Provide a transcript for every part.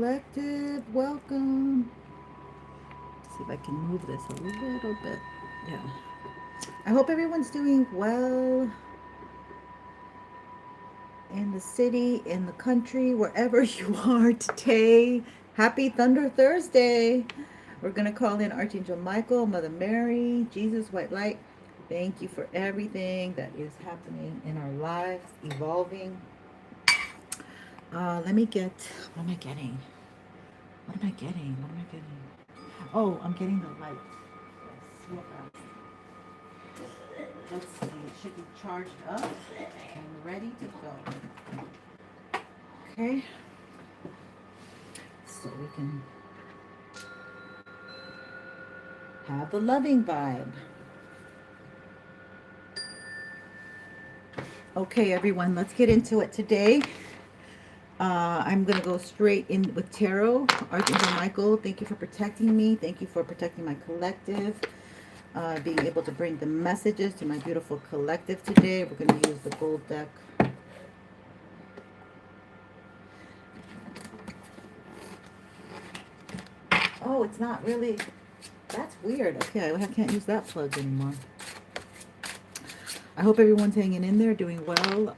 collective. Welcome. Let's see if I can move this a little bit. Yeah. I hope everyone's doing well in the city, in the country, wherever you are today. Happy Thunder Thursday. We're going to call in Archangel Michael, Mother Mary, Jesus, White Light. Thank you for everything that is happening in our lives, evolving. Let me get, what am I getting? What am I getting? What am I getting? Oh, I'm getting the light. Yes, real fast. Let's see, it should be charged up and ready to go. Okay. So we can have the loving vibe. Okay, everyone, let's get into it today. I'm going to go straight in with tarot. Archangel Michael, thank you for protecting me. Thank you for protecting my collective. Being able to bring the messages to my beautiful collective today. We're going to use the gold deck. Oh, it's not really... That's weird. Okay, I can't use that plug anymore. I hope everyone's hanging in there, doing well.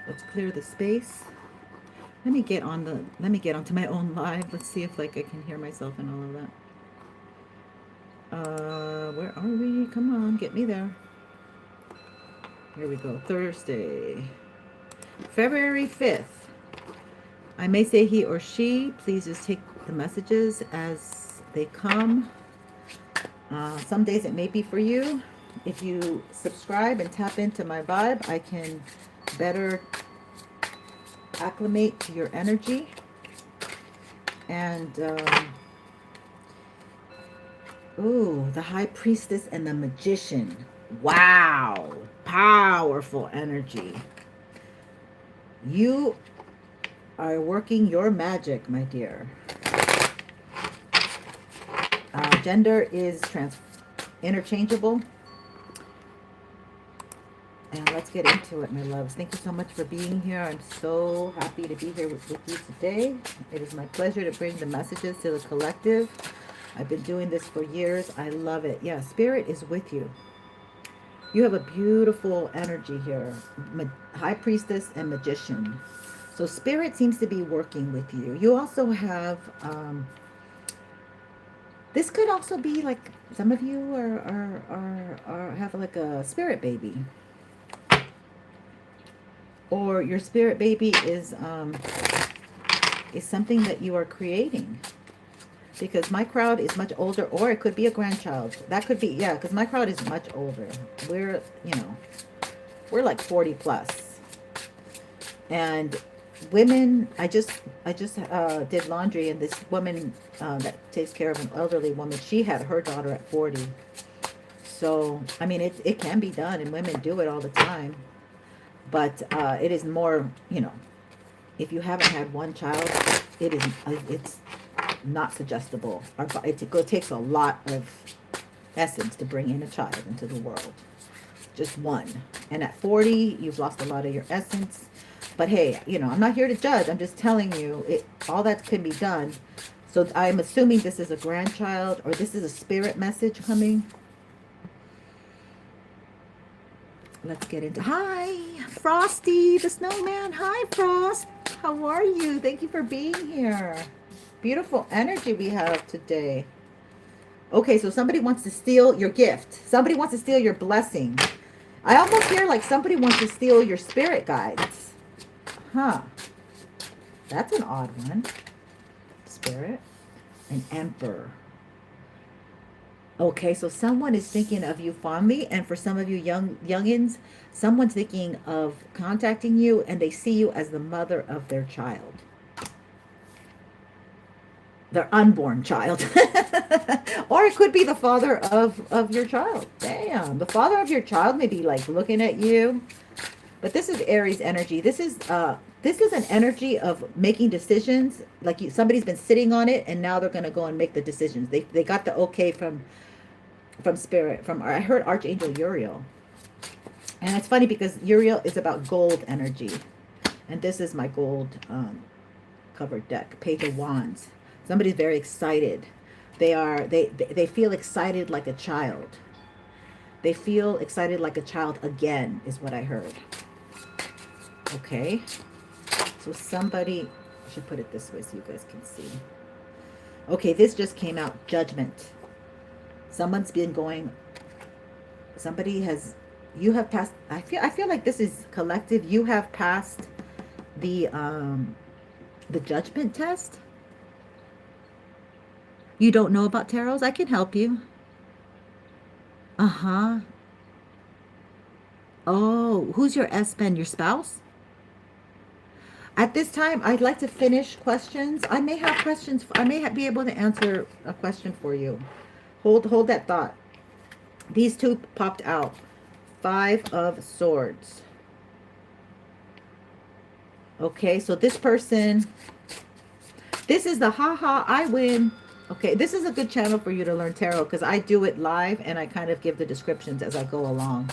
Let's clear the space. Let me get onto my own live. Let's see if like I can hear myself and all of that. Where are we? Come on, get me there. Here we go. Thursday, February 5th. I may say he or she. Please just take the messages as they come. Some days it may be for you. If you subscribe and tap into my vibe, I can better acclimate to your energy. And ooh, the High Priestess and the Magician. Wow, powerful energy. You are working your magic, my dear. Gender is interchangeable. And let's get into it, my loves. Thank you so much for being here. I'm so happy to be here with you today. It is my pleasure to bring the messages to the collective. I've been doing this for years. I love it. Yeah, Spirit is with you. You have a beautiful energy here. High Priestess and Magician. So Spirit seems to be working with you. You also have... this could also be like some of you are have like a spirit baby. Or your spirit baby is something that you are creating. Because my crowd is much older, or it could be a grandchild. That could be, yeah, because my crowd is much older. We're, you know, we're like 40 plus. And women, I just did laundry, and this woman that takes care of an elderly woman, she had her daughter at 40. So, I mean, it can be done, and women do it all the time. But it is more, you know, if you haven't had one child, it's not suggestible. It takes a lot of essence to bring in a child into the world. Just one. And at 40, you've lost a lot of your essence. But hey, you know, I'm not here to judge. I'm just telling you, all that can be done. So I'm assuming this is a grandchild, or this is a spirit message coming. Let's get into... Hi, Frosty, the snowman. Hi, Frost. How are you? Thank you for being here. Beautiful energy we have today. Okay, so somebody wants to steal your gift. Somebody wants to steal your blessing. I almost hear like somebody wants to steal your spirit guides. Huh. That's an odd one. Spirit. An emperor. Okay, so someone is thinking of you fondly, and for some of you youngins, someone's thinking of contacting you, and they see you as the mother of their child. Their unborn child. Or it could be the father of your child. Damn, the father of your child may be like looking at you. But this is Aries energy. This is an energy of making decisions. Like somebody's been sitting on it, and now they're going to go and make the decisions. They got the okay from Spirit. I heard Archangel Uriel. And it's funny because Uriel is about gold energy. And this is my gold covered deck, Page of Wands. Somebody's very excited. They feel excited like a child. They feel excited like a child again, is what I heard. Okay. So somebody, I should put it this way so you guys can see. Okay, this just came out, Judgment. Someone's been going, somebody has, you have passed, I feel like this is collective. You have passed the judgment test. You don't know about tarots? I can help you. Uh-huh. Oh, who's your S-pen? Your spouse? At this time, I'd like to finish questions. I may have questions. I may be able to answer a question for you. Hold that thought. These two popped out. 5 of Swords. Okay, so this person, this is the haha, I win. Okay, this is a good channel for you to learn tarot because I do it live and I kind of give the descriptions as I go along.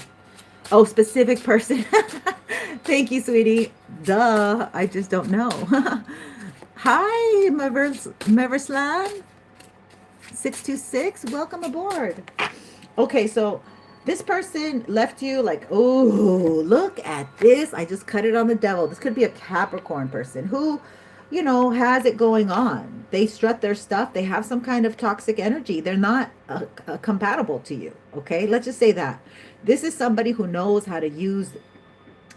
Oh, specific person. Thank you, sweetie. Duh, I just don't know. Hi, Meverslan 626. Welcome aboard. Okay, so this person left you like, oh, look at this. I just cut it on the devil. This could be a Capricorn person who, you know, has it going on. They strut their stuff. They have some kind of toxic energy. They're not compatible to you. Okay, let's just say that. This is somebody who knows how to use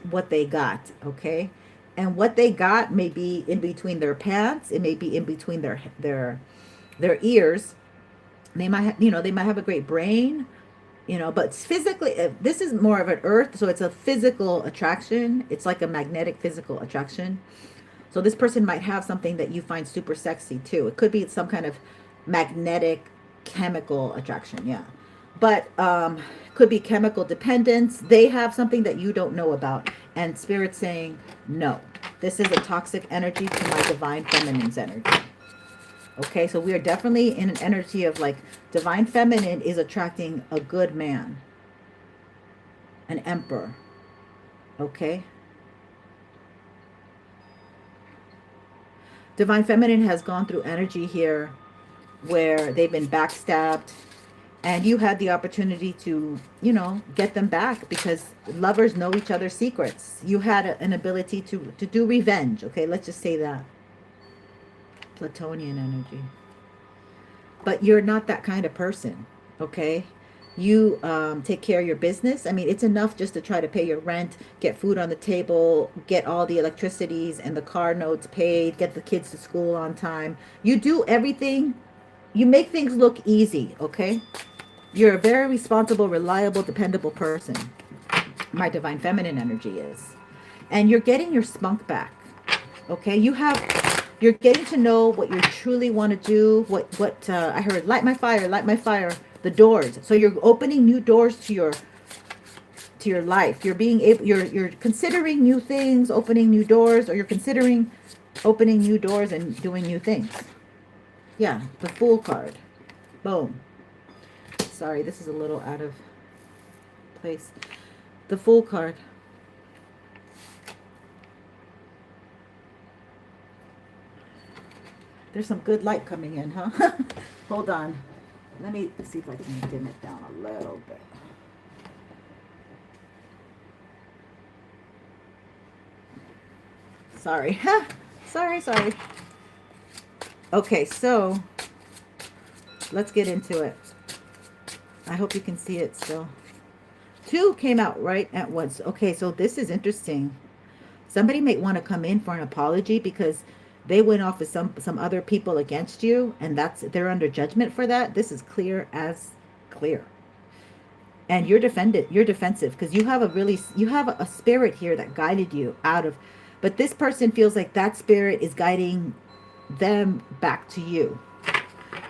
what they got. Okay, and what they got may be in between their pants. It may be in between their ears. They might, you know, they might have a great brain, you know, but physically, this is more of an earth, so it's a physical attraction. It's like a magnetic physical attraction. So this person might have something that you find super sexy too. It could be some kind of magnetic chemical attraction, yeah. But could be chemical dependence. They have something that you don't know about, and Spirit saying no. This is a toxic energy to my divine feminine's energy. Okay, so we are definitely in an energy of like divine feminine is attracting a good man, an emperor. Okay. Divine feminine has gone through energy here where they've been backstabbed and you had the opportunity to, you know, get them back because lovers know each other's secrets. You had an ability to do revenge. Okay, let's just say that. Platonian energy. But you're not that kind of person, okay? You take care of your business. I mean, it's enough just to try to pay your rent, get food on the table, get all the electricities and the car notes paid, get the kids to school on time. You do everything. You make things look easy, okay? You're a very responsible, reliable, dependable person. My divine feminine energy is. And you're getting your spunk back, okay? You're getting to know what you truly want to do. What I heard, light my fire, the doors. So you're opening new doors to your life. You're being able, you're considering new things, opening new doors, or you're considering opening new doors and doing new things. Yeah, the Fool card. Boom. Sorry, this is a little out of place. The Fool card. There's some good light coming in, huh? Hold on. Let me see if I can dim it down a little bit. Sorry. Sorry. Okay, so let's get into it. I hope you can see it still. 2 came out right at once. Okay, so this is interesting. Somebody may want to come in for an apology because they went off with some other people against you, and they're under judgment for that. This is clear as clear. And you're defensive because you have a spirit here that guided you out of, but this person feels like that spirit is guiding them back to you.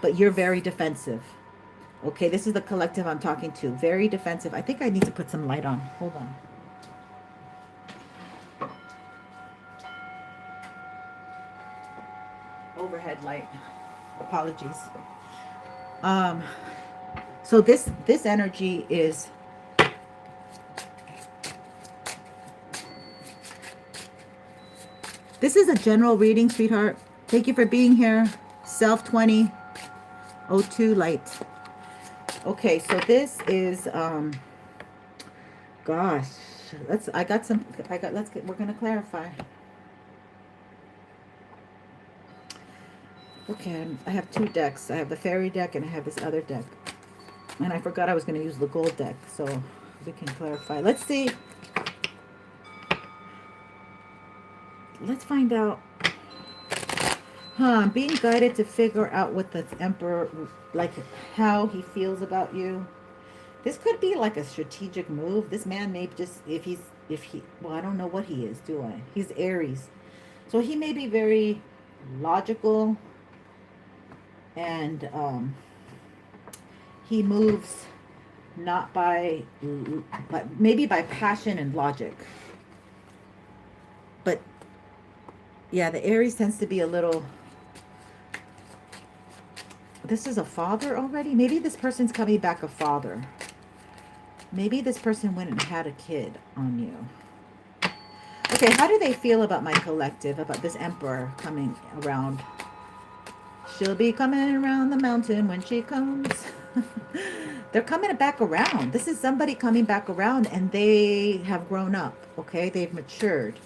But you're very defensive. Okay, this is the collective I'm talking to. Very defensive. I think I need to put some light on. Hold on. Overhead light. Apologies. So this energy is This is a general reading, sweetheart. Thank you for being here. Self 2002 light. Okay, so this is gosh. We're gonna clarify. Okay, I have two decks. I have the fairy deck and I have this other deck. And I forgot I was gonna use the gold deck, so we can clarify. Let's see. Let's find out. I'm being guided to figure out what the Emperor, like how he feels about you. This could be like a strategic move. This man may just, well, I don't know what he is, do I? He's Aries. So he may be very logical and he moves not by, but maybe by passion and logic. But yeah, the Aries tends to be a little, this is a father already? Maybe this person's coming back a father. Maybe this person went and had a kid on you. Okay, how do they feel about my collective, about this Emperor coming around? She'll be coming around the mountain when she comes. They're coming back around. This is somebody coming back around and they have grown up, okay? They've matured.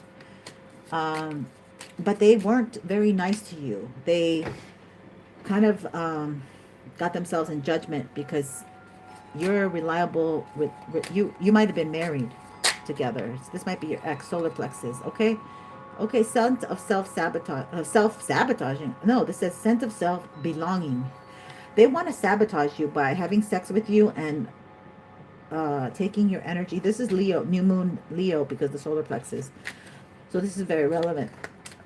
But they weren't very nice to you. They kind of got themselves in judgment because you're reliable with you might have been married together. So this might be your ex, solar plexus, okay? Okay, scent of self-sabotaging. No, this says scent of self-belonging. They want to sabotage you by having sex with you and taking your energy. This is Leo, new moon Leo, because the solar plexus. So this is very relevant.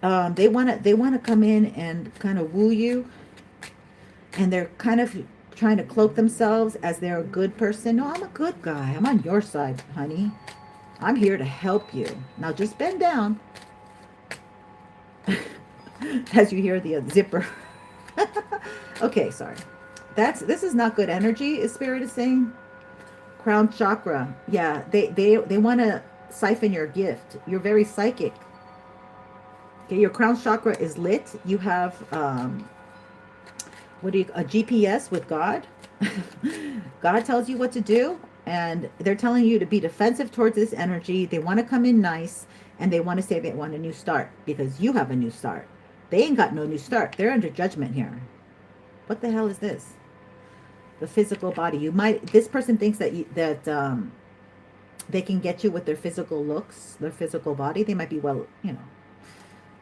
They want to come in and kind of woo you, and they're kind of trying to cloak themselves as they're a good person. No, I'm a good guy. I'm on your side, honey. I'm here to help you. Now just bend down. As you hear the zipper. Okay, sorry. This is not good energy, is Spirit is saying. Crown chakra. Yeah, they want to siphon your gift. You're very psychic. Okay, your crown chakra is lit. You have a GPS with God. God tells you what to do, and they're telling you to be defensive towards this energy. They want to come in nice, and they want to say they want a new start because you have a new start. They ain't got no new start. They're under judgment here. What the hell is this? The physical body. This person thinks that they can get you with their physical looks, their physical body. They might be, well,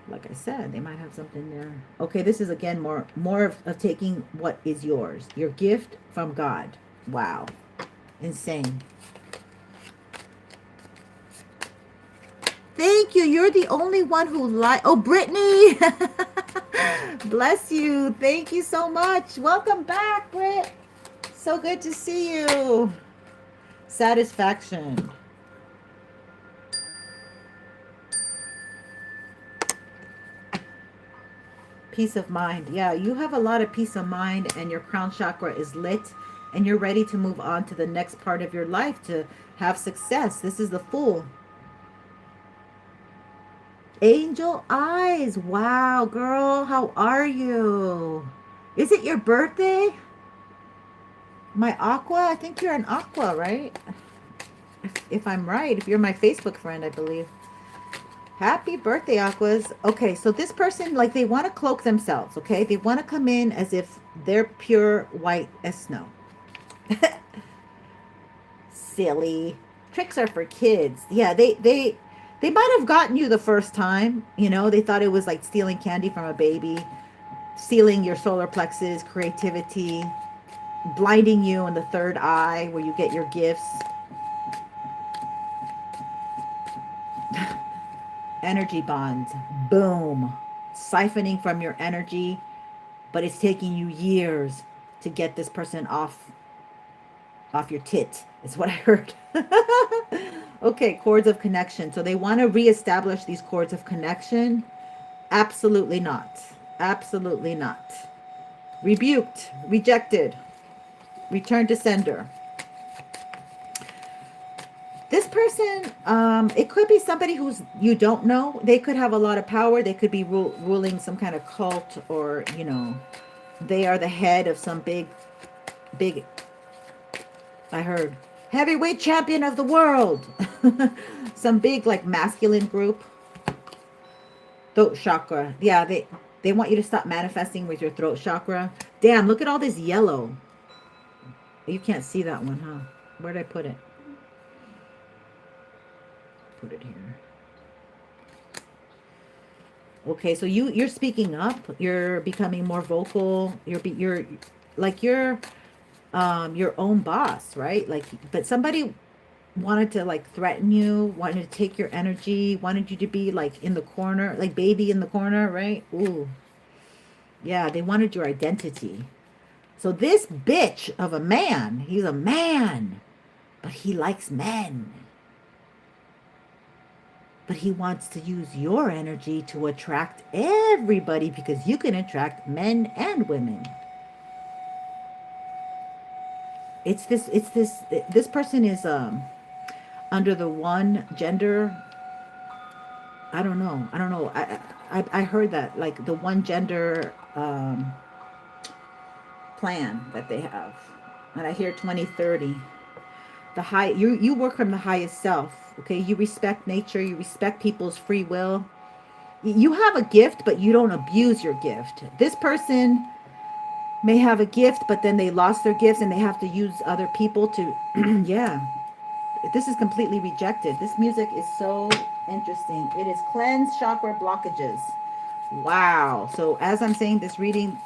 like I said, they might have something there. Okay, this is again more of taking what is yours. Your gift from God. Wow. Insane. Thank you. You're the only one who Oh, Brittany. Bless you. Thank you so much. Welcome back, Britt. So good to see you. Satisfaction. Peace of mind. Yeah, you have a lot of peace of mind, and your crown chakra is lit, and you're ready to move on to the next part of your life to have success. This is the Fool. Angel eyes. Wow, girl, how are you? Is it your birthday? My Aqua? I think you're an Aqua, right? If I'm right, if you're my Facebook friend, I believe. Happy birthday, Aquas. Okay, so this person, like, they want to cloak themselves, okay? They want to come in as if they're pure white as snow. Silly. Tricks are for kids. Yeah, they might have gotten you the first time. They thought it was like stealing candy from a baby, stealing your solar plexus, creativity, blinding you in the third eye where you get your gifts. Energy bonds. Boom. Siphoning from your energy, but it's taking you years to get this person off your tit. Is what I heard. Okay, cords of connection. So they want to reestablish these cords of connection. Absolutely not. Absolutely not. Rebuked, rejected, return to sender. This person, it could be somebody who's you don't know. They could have a lot of power. They could be ruling some kind of cult, or they are the head of some big. I heard heavyweight champion of the world. Some big like masculine group. Throat chakra. Yeah, they want you to stop manifesting with your throat chakra. Damn, look at all this yellow. You can't see that one, huh? Where'd I put it? Put it here. Okay, so you're speaking up. You're becoming more vocal. You're like you're your own boss, right? Like, but somebody wanted to like threaten you, wanted to take your energy, wanted you to be like in the corner, like baby in the corner, right? Ooh, yeah, they wanted your identity. So this bitch of a man, he's a man, but he likes men. But he wants to use your energy to attract everybody, because you can attract men and women. This person is under the one gender. I don't know. I heard that, like, the one gender plan that they have. And I hear 2030. You work from the highest self. Okay, you respect nature, you respect people's free will. You have a gift, but you don't abuse your gift. This person may have a gift, but then they lost their gifts and they have to use other people to yeah. This is completely rejected. This music is so interesting. It is cleanse chakra blockages. Wow. So as I'm saying this reading,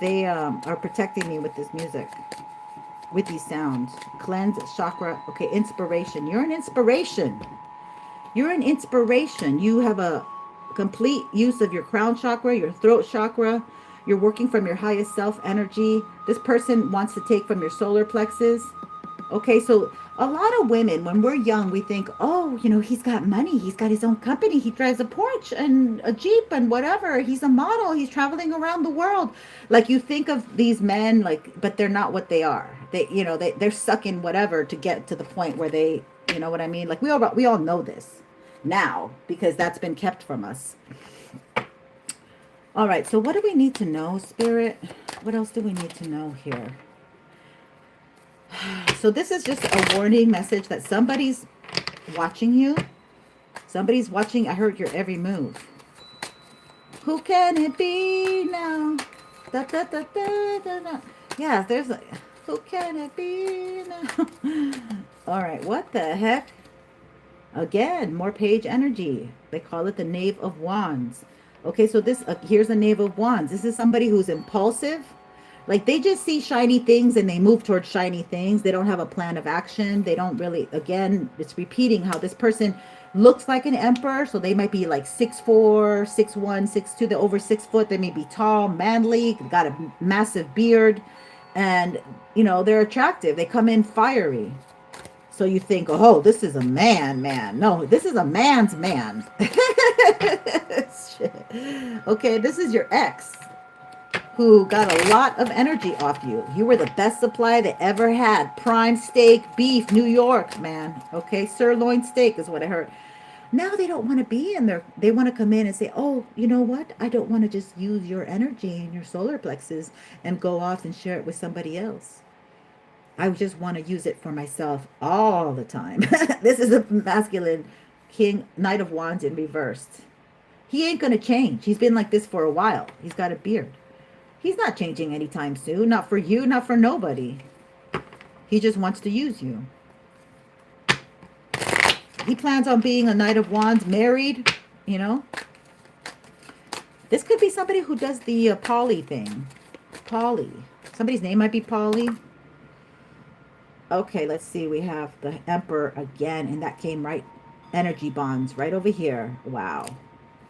they are protecting me with this music, with these sounds. Cleanse chakra. Okay, inspiration. You're an inspiration. You're an inspiration. You have a complete use of your crown chakra, your throat chakra. You're working from your highest self energy. This person wants to take from your solar plexus. Okay, so a lot of women, when we're young, we think, oh, he's got money. He's got his own company. He drives a Porsche and a Jeep and whatever. He's a model. He's traveling around the world. Like, you think of these men, like, but they're not what they are. They're sucking whatever to get to the point where they, you know what I mean? Like, we all know this now, because that's been kept from us. All right, so what do we need to know, Spirit? What else do we need to know here? So this is just a warning message that somebody's watching you. Somebody's watching. I heard your every move. Who can it be now? Da, da, da, da, da, da. Yeah, there's a... Who can it be now? All right, what the heck? Again, more page energy. They call it the Knave of Wands. Okay, so this here's the Knave of Wands. This is somebody who's impulsive. Like, they just see shiny things and they move towards shiny things. They don't have a plan of action. They don't really, again, it's repeating how this person looks like an emperor. So they might be like 6'4", 6'1", 6'2". They're over 6 foot. They may be tall, manly, got a massive beard. And, they're attractive. They come in fiery. So you think, oh, this is a man. No, this is a man's man. Shit. Okay, this is your ex, who got a lot of energy off you. You were the best supply they ever had. Prime steak, beef, New York, man. Okay, sirloin steak is what I heard. Now they don't want to be in there. They want to come in and say, oh, you know what? I don't want to just use your energy and your solar plexus and go off and share it with somebody else. I just want to use it for myself all the time. This is a masculine king, Knight of Wands in reversed. He ain't going to change. He's been like this for a while. He's got a beard. He's not changing anytime soon. Not for you, not for nobody. He just wants to use you. He plans on being a Knight of Wands, married, This could be somebody who does the poly thing. Poly. Somebody's name might be Polly. Okay, let's see. We have the Emperor again, and that came right. Energy bonds right over here. Wow.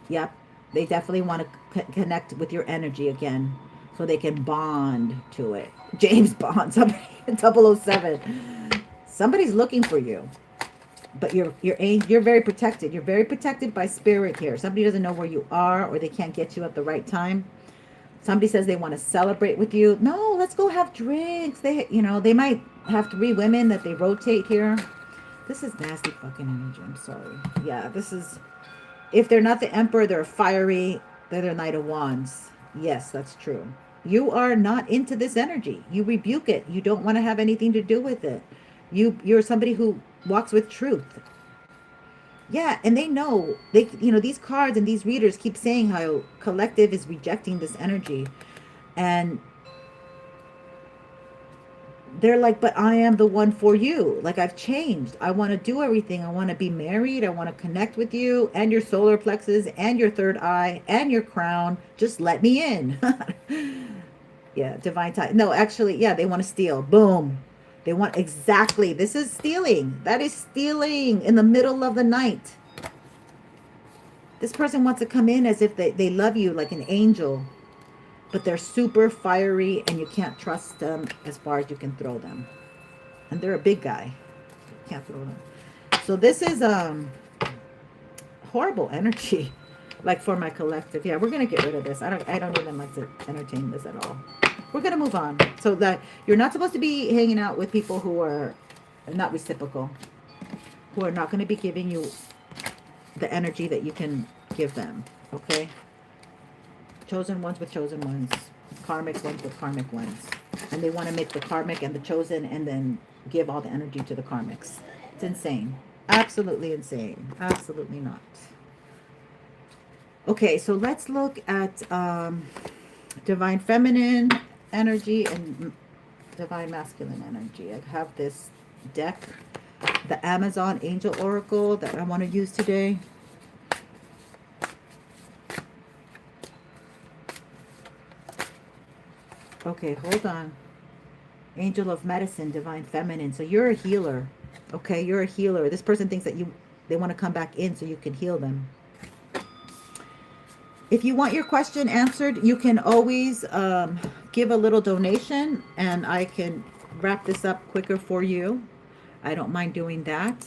Yep. They definitely want to connect with your energy again, so they can bond to it. James Bond, somebody, 007. Somebody's looking for you, but you're very protected. You're very protected by spirit here. Somebody doesn't know where you are, or they can't get you at the right time. Somebody says they want to celebrate with you. No, let's go have drinks. They might have 3 women that they rotate here. This is nasty fucking energy. I'm sorry. Yeah, this is... If they're not the Emperor, they're fiery. They're the Knight of Wands. Yes, that's true. You are not into this energy. You rebuke it. You don't want to have anything to do with it. You're somebody who walks with truth. Yeah, and they know, these cards and these readers keep saying how collective is rejecting this energy. And they're like, but I am the one for you. Like, I've changed. I want to do everything. I want to be married. I want to connect with you and your solar plexus and your third eye and your crown. Just let me in. Yeah, divine time. No, actually, yeah, they want to steal. Boom. They want exactly. This is stealing. That is stealing in the middle of the night. This person wants to come in as if they love you like an angel, but they're super fiery and you can't trust them as far as you can throw them. And they're a big guy. You can't throw them. So this is horrible energy, like for my collective. Yeah, we're gonna get rid of this. I don't even like to entertain this at all. We're gonna move on. So that you're not supposed to be hanging out with people who are not reciprocal, who are not going to be giving you the energy that you can give them. Okay. Chosen ones with chosen ones, karmic ones with karmic ones, and they want to make the karmic and the chosen and then give all the energy to the karmics. It's insane. Absolutely insane. Absolutely not. Okay, so let's look at divine feminine energy and divine masculine energy. I have this deck, the Amazon Angel Oracle, that I want to use today. Okay, hold on. Angel of Medicine, divine feminine. So you're a healer. Okay, you're a healer. This person thinks that they want to come back in so you can heal them. If you want your question answered, you can always give a little donation and I can wrap this up quicker for you. I don't mind doing that.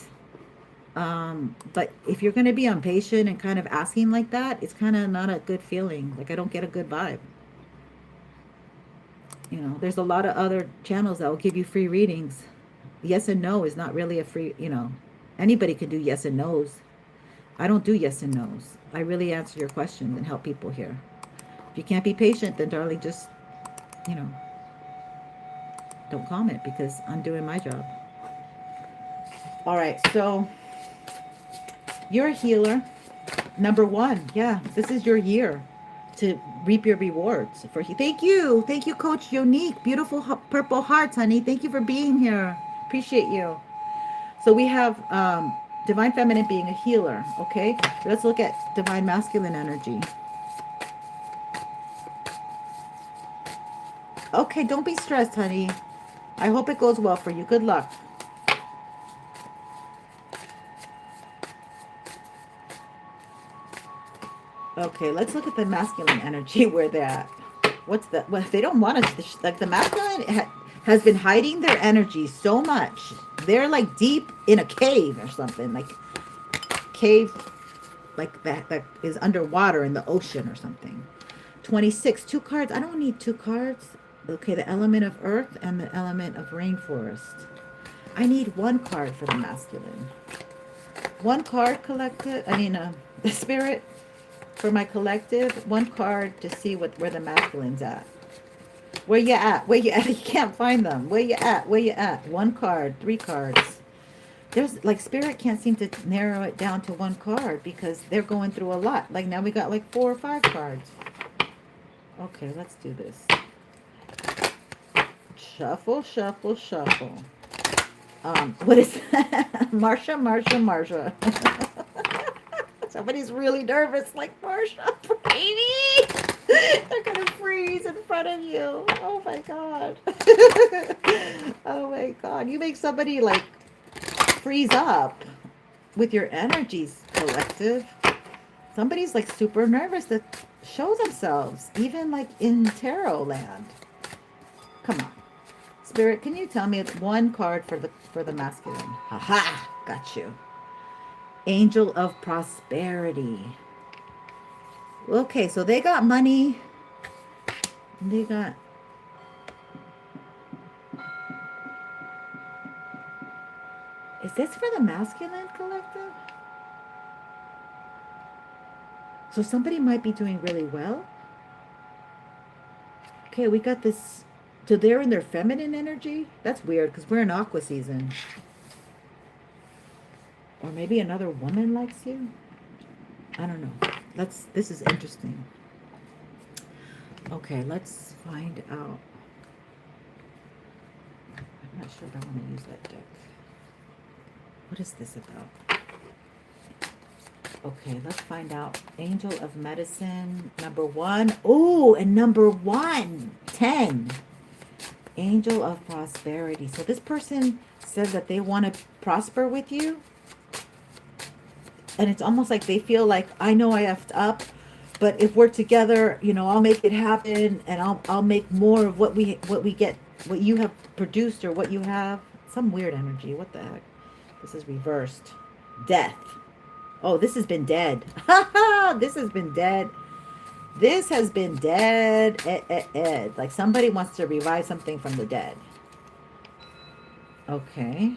But if you're going to be impatient and kind of asking like that, it's kind of not a good feeling. Like, I don't get a good vibe. You know, there's a lot of other channels that will give you free readings. Yes and no is not really a free, anybody can do yes and no's. I don't do yes and no's. I really answer your questions and help people here. If you can't be patient, then darling, just, don't comment because I'm doing my job. All right, so you're a healer. Number one, yeah, this is your year to reap your rewards. Thank you, Coach Unique. Beautiful purple hearts, honey. Thank you for being here. Appreciate you. So we have divine feminine being a healer. Okay, let's look at divine masculine energy. Okay, don't be stressed, honey. I hope it goes well for you. Good luck. Okay, let's look at the masculine energy where they're at. Well, they don't want us, like the masculine has been hiding their energy so much. They're like deep in a cave or something, like cave, like that is underwater in the ocean or something. 26, 2 cards. I don't need 2 cards. Okay, the element of earth and the element of rainforest. I need 1 card for the masculine. 1 card collective. The spirit. For my collective, 1 card to see where the masculine's at. Where you at? Where you at? You can't find them. Where you at? Where you at? 1 card, 3 cards. There's like spirit can't seem to narrow it down to 1 card because they're going through a lot. Like now we got like 4 or 5 cards. Okay, let's do this. Shuffle, shuffle, shuffle. What is that? Marsha. Somebody's really nervous, like, Marsha, baby. They're going to freeze in front of you. Oh, my God. Oh, my God. You make somebody, like, freeze up with your energies, collective. Somebody's, like, super nervous to show themselves, even, like, in tarot land. Come on. Spirit, can you tell me it's 1 card for the masculine? Ha-ha. Got you. Angel of Prosperity. Okay, so they got money. They got... Is this for the masculine collective? So somebody might be doing really well. Okay, we got this. So they're in their feminine energy? That's weird because we're in aqua season. Or maybe another woman likes you? I don't know. This is interesting. Okay, let's find out. I'm not sure if I want to use that deck. What is this about? Okay, let's find out. Angel of Medicine, number 1. Ooh, and number 1, 10. Angel of Prosperity. So this person says that they want to prosper with you. And it's almost like they feel like, I know I effed up, but if we're together, you know, I'll make it happen, and I'll make more of what we get, what you have produced or what you have. Some weird energy. What the heck? This is reversed. Death. Oh, this has been dead. This has been dead. This has been dead. Like somebody wants to revive something from the dead. Okay.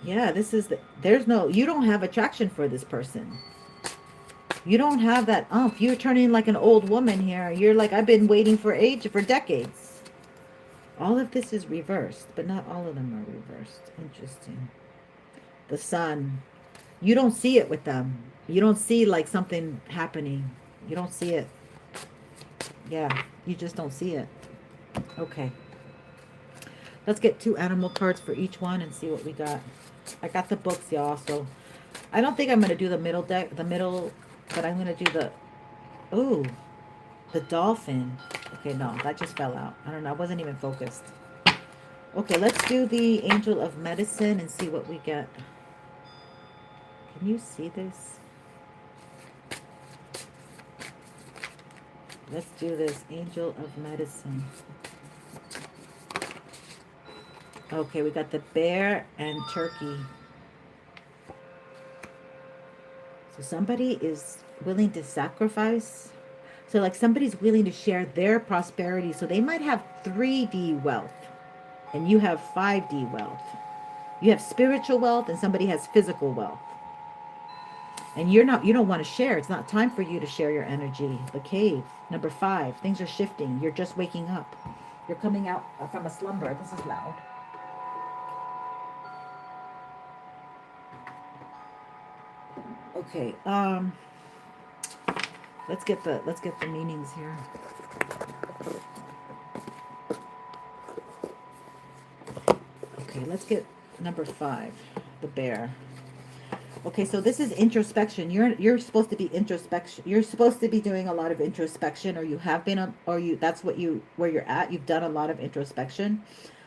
Yeah, this is you don't have attraction for this person. You don't have that umph. You're turning like an old woman here. You're like, I've been waiting for decades. All of this is reversed, but not all of them are reversed. Interesting. The sun. You don't see it with them. You don't see like something happening. You don't see it. Yeah, you just don't see it. Okay. Let's get 2 animal cards for each one and see what we got. I got the books, y'all, so I don't think I'm going to do the middle deck, but I'm going to do the dolphin. Okay, no, that just fell out. I don't know. I wasn't even focused. Okay, let's do the Angel of Medicine and see what we get. Can you see this? Let's do this Angel of Medicine. Okay, we got the bear and turkey. So somebody is willing to sacrifice. So like somebody's willing to share their prosperity. So they might have 3D wealth and you have 5D wealth. You have spiritual wealth and somebody has physical wealth. And you don't want to share. It's not time for you to share your energy. The cave, number 5. Things are shifting. You're just waking up. You're coming out from a slumber. This is loud. Okay, let's get the meanings here. Okay, let's get number 5, the bear. Okay, so this is introspection. You're supposed to be introspection. You're supposed to be doing a lot of introspection, or you have been, that's where you're at. You've done a lot of introspection.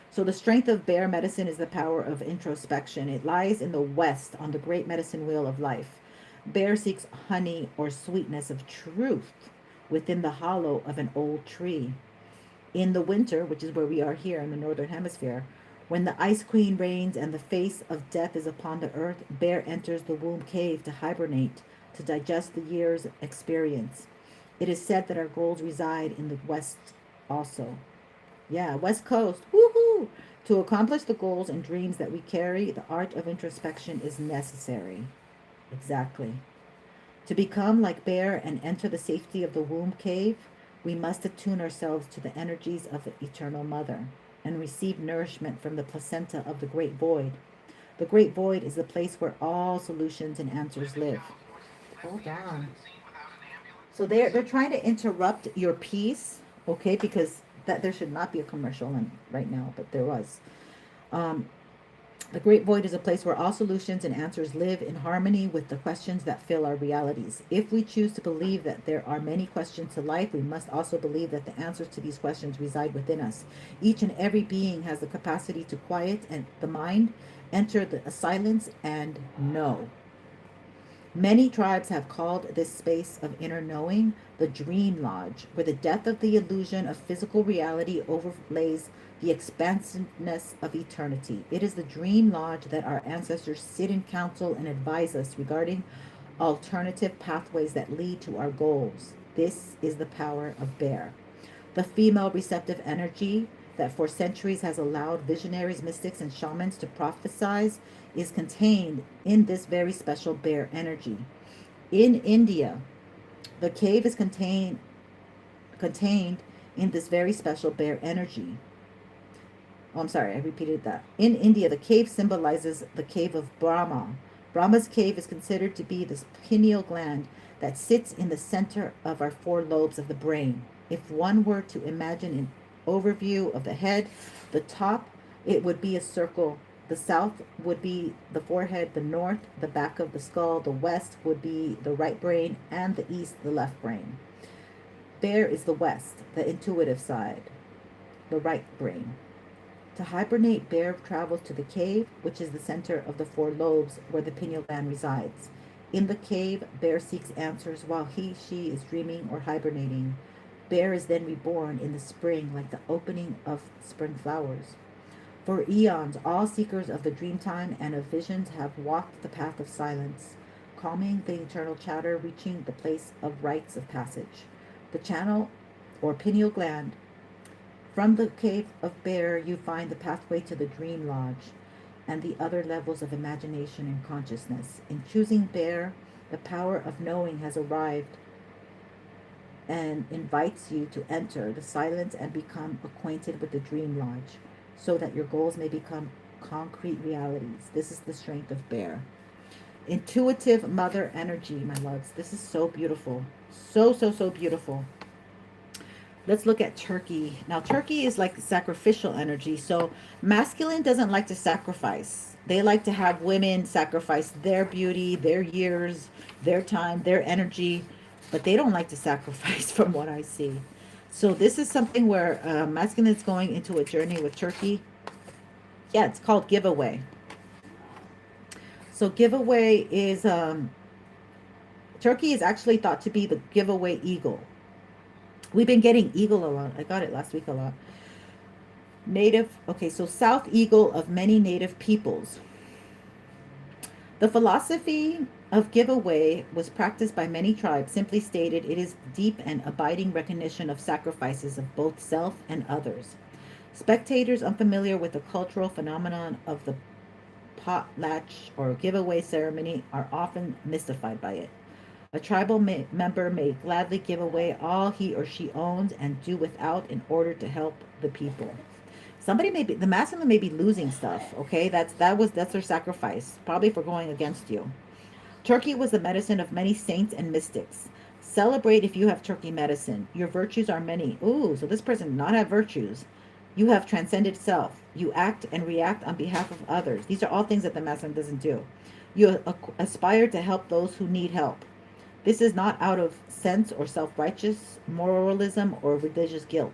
So the strength of bear medicine is the power of introspection. It lies in the west on the great medicine wheel of life. Bear seeks honey or sweetness of truth within the hollow of an old tree. In the winter, which is where we are here in the northern hemisphere, when the ice queen reigns and the face of death is upon the earth, bear enters the womb cave to hibernate, to digest the year's experience. It is said that our goals reside in the west also. Yeah, west coast. Woohoo! To accomplish the goals and dreams that we carry, the art of introspection is necessary. Exactly. To become like bear and enter the safety of the womb cave, we must attune ourselves to the energies of the eternal mother and receive nourishment from the placenta of the great void. The great void is the place where all solutions and answers live. Hold on. So they're trying to interrupt your peace, okay? Because that there should not be a commercial in right now, but there was. The great void is a place where all solutions and answers live in harmony with the questions that fill our realities. If we choose to believe that there are many questions to life, we must also believe that the answers to these questions reside within us. Each and every being has the capacity to quiet the mind, enter the silence, and know. Many tribes have called this space of inner knowing the dream lodge, where the death of the illusion of physical reality overlays the expansiveness of eternity. It is the dream lodge that our ancestors sit in counsel and advise us regarding alternative pathways that lead to our goals. This is the power of bear. The female receptive energy that for centuries has allowed visionaries, mystics, and shamans to prophesize is contained in this very special bear energy. In India, the cave is contained in this very special bear energy. Oh, I'm sorry, I repeated that. In India, the cave symbolizes the cave of Brahma. Brahma's cave is considered to be this pineal gland that sits in the center of our four lobes of the brain. If one were to imagine an overview of the head, the top, it would be a circle. The south would be the forehead, the north, the back of the skull, the west would be the right brain, and the east, the left brain. Bear is the west, the intuitive side, the right brain. To hibernate, bear travels to the cave, which is the center of the four lobes where the pineal gland resides. In the cave, bear seeks answers while she is dreaming or hibernating. Bear is then reborn in the spring like the opening of spring flowers. For eons, all seekers of the dreamtime and of visions have walked the path of silence, calming the eternal chatter, reaching the place of rites of passage. The channel, or pineal gland, from the cave of bear, you find the pathway to the dream lodge and the other levels of imagination and consciousness. In choosing bear, the power of knowing has arrived and invites you to enter the silence and become acquainted with the dream lodge so that your goals may become concrete realities. This is the strength of bear. Intuitive mother energy, my loves. This is so beautiful. So, so, so beautiful. Let's look at Turkey. Now, Turkey is like sacrificial energy. So masculine doesn't like to sacrifice. They like to have women sacrifice their beauty, their years, their time, their energy, but they don't like to sacrifice from what I see. So this is something where masculine is going into a journey with Turkey. Yeah, it's called giveaway. So giveaway is, Turkey is actually thought to be the giveaway eagle. We've been getting eagle a lot. I got it last week a lot. Native, okay, so South Eagle of many native peoples. The philosophy of giveaway was practiced by many tribes. Simply stated, it is deep and abiding recognition of sacrifices of both self and others. Spectators unfamiliar with the cultural phenomenon of the potlatch or giveaway ceremony are often mystified by it. A tribal member may gladly give away all he or she owns and do without in order to help the people. Somebody may be, the masculine may be losing stuff, okay? That's their sacrifice, probably for going against you. Turkey was the medicine of many saints and mystics. Celebrate if you have turkey medicine. Your virtues are many. Ooh, so this person does not have virtues. You have transcended self. You act and react on behalf of others. These are all things that the masculine doesn't do. You aspire to help those who need help. This is not out of sense or self-righteous moralism or religious guilt.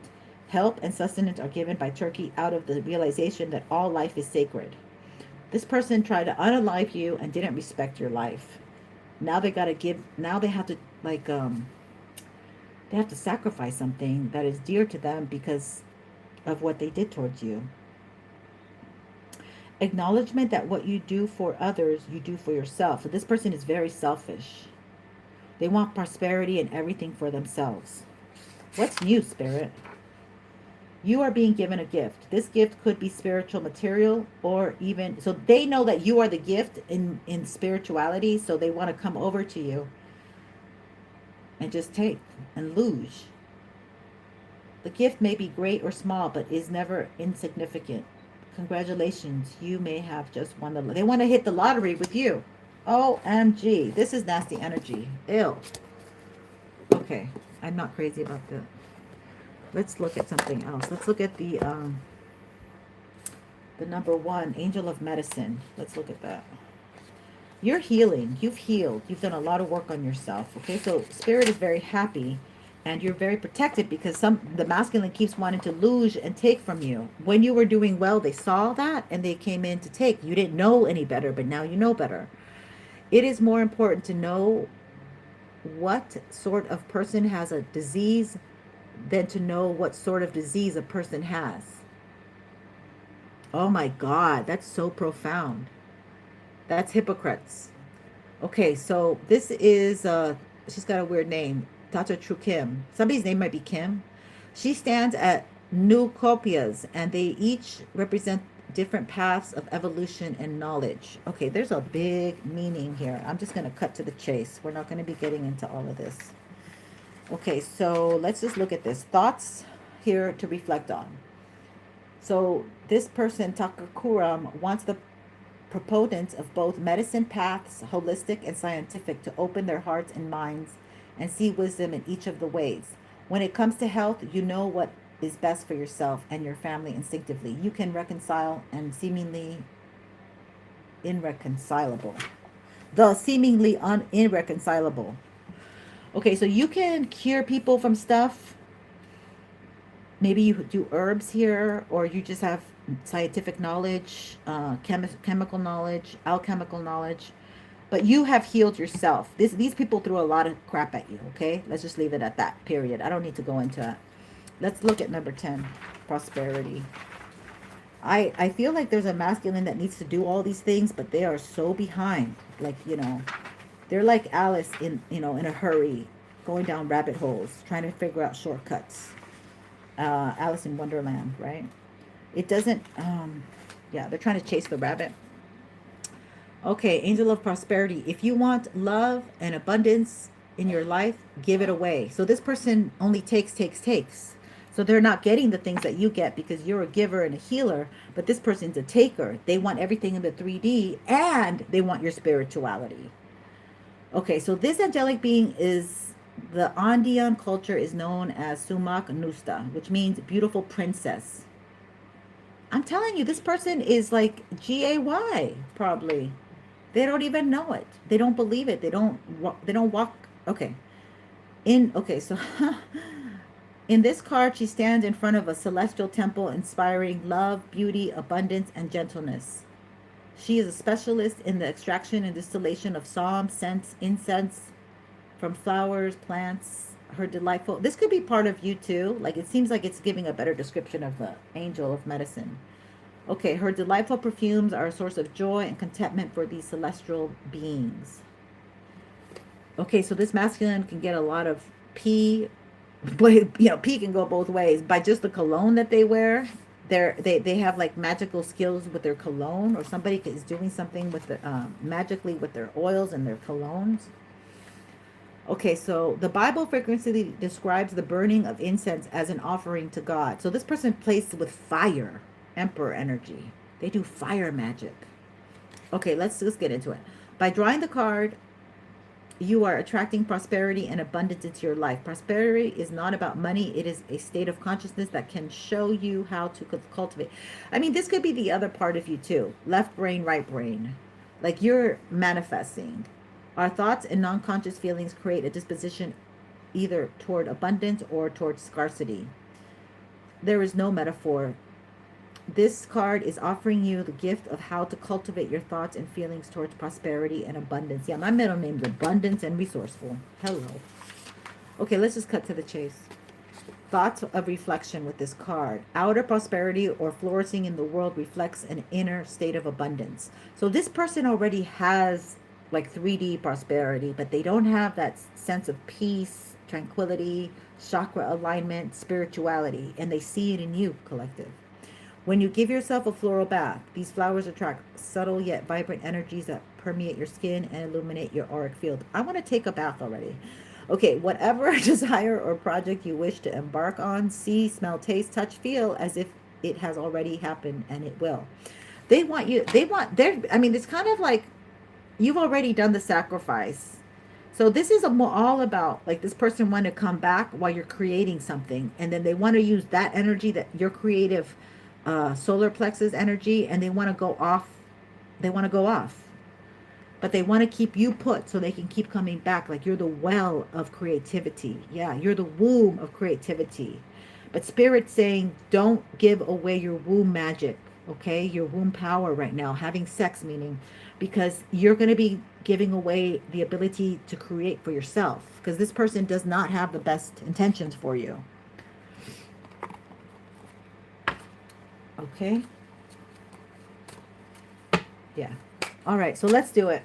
Help and sustenance are given by Turkey out of the realization that all life is sacred. This person tried to unalive you and didn't respect your life. Now they gotta give. Now they have to they have to sacrifice something that is dear to them because of what they did towards you. Acknowledgement that what you do for others, you do for yourself. So this person is very selfish. They want prosperity and everything for themselves. What's new, Spirit? You are being given a gift. This gift could be spiritual material or even, so they know that you are the gift in spirituality, so they want to come over to you and just take and lose. The gift may be great or small, but is never insignificant. Congratulations, you may have just won the, they want to hit the lottery with you. OMG, this is nasty energy. Ew. Okay, I'm not crazy about that. Let's look at something else. Let's look at the number 1, Angel of Medicine. Let's look at that. You're healing. You've healed. You've done a lot of work on yourself. Okay, so Spirit is very happy, and you're very protected because the masculine keeps wanting to lose and take from you. When you were doing well, they saw that and they came in to take. You didn't know any better, but now you know better. It is more important to know what sort of person has a disease than to know what sort of disease a person has. Oh my God, that's so profound. That's hypocrites. Okay, so this is, she's got a weird name. Tata True Kim. Somebody's name might be Kim. She stands at new copias, and they each represent different paths of evolution and knowledge. Okay, there's a big meaning here. I'm just going to cut to the chase. We're not going to be getting into all of this. Okay, so let's just look at this. Thoughts here to reflect on. So this person, Takakuram, wants the proponents of both medicine paths, holistic and scientific, to open their hearts and minds and see wisdom in each of the ways. When it comes to health, you know what is best for yourself and your family instinctively. You can reconcile and seemingly irreconcilable. The seemingly irreconcilable. Okay, so you can cure people from stuff. Maybe you do herbs here, or you just have scientific knowledge, chemical knowledge, alchemical knowledge, but you have healed yourself. These people threw a lot of crap at you, okay? Let's just leave it at that, period. I don't need to go into that. Let's look at number 10, prosperity. I feel like there's a masculine that needs to do all these things, but they are so behind. Like, they're like Alice in a hurry, going down rabbit holes, trying to figure out shortcuts. Alice in Wonderland, right? It doesn't, yeah, they're trying to chase the rabbit. Okay, angel of prosperity. If you want love and abundance in your life, give it away. So this person only takes. So they're not getting the things that you get because you're a giver and a healer, but this person's a taker. They want everything in the 3D and they want your spirituality. Okay, so this angelic being is, the Andean culture is known as Sumak Nusta, which means beautiful princess. I'm telling you, this person is like GAY, probably. They don't even know it. They don't believe it. They don't walk. Okay. So in this card, she stands in front of a celestial temple inspiring love, beauty, abundance, and gentleness. She is a specialist in the extraction and distillation of psalm, scents, incense from flowers, plants. Her delightful, this could be part of you too. Like, it seems like it's giving a better description of the angel of medicine. Okay, her delightful perfumes are a source of joy and contentment for these celestial beings. Okay, so this masculine can get a lot of pee, but pee can go both ways. By just the cologne that they wear, they have like magical skills with their cologne, or somebody is doing something with the magically with their oils and their colognes. Okay, so the Bible frequently describes the burning of incense as an offering to God. So this person plays with fire, emperor energy. They do fire magic. Okay, let's just get into it. By drawing the card, you are attracting prosperity and abundance into your life. Prosperity is not about money. It is a state of consciousness that can show you how to cultivate. I mean, this could be the other part of you too. Left brain, right brain. Like, you're manifesting. Our thoughts and non-conscious feelings create a disposition either toward abundance or toward scarcity. There is no metaphor. This card is offering you the gift of how to cultivate your thoughts and feelings towards prosperity and abundance. Yeah, my middle name is Abundance and Resourceful. Hello. Okay, let's just cut to the chase. Thoughts of reflection with this card. Outer prosperity or flourishing in the world reflects an inner state of abundance. So this person already has like 3D prosperity, but they don't have that sense of peace, tranquility, chakra alignment, spirituality, and they see it in you, collective. When you give yourself a floral bath, these flowers attract subtle yet vibrant energies that permeate your skin and illuminate your auric field. I want to take a bath already. Okay, whatever desire or project you wish to embark on, see, smell, taste, touch, feel as if it has already happened, and it will. It's kind of like you've already done the sacrifice. So this is all about, like, this person want to come back while you're creating something, and then they want to use that energy, that your creative solar plexus energy, and they want to go off. But they want to keep you put so they can keep coming back. Like, you're the well of creativity. Yeah, you're the womb of creativity. But Spirit's saying, don't give away your womb magic, okay? Your womb power right now, having sex, meaning, because you're going to be giving away the ability to create for yourself, because this person does not have the best intentions for you. Okay? Yeah. All right, so let's do it.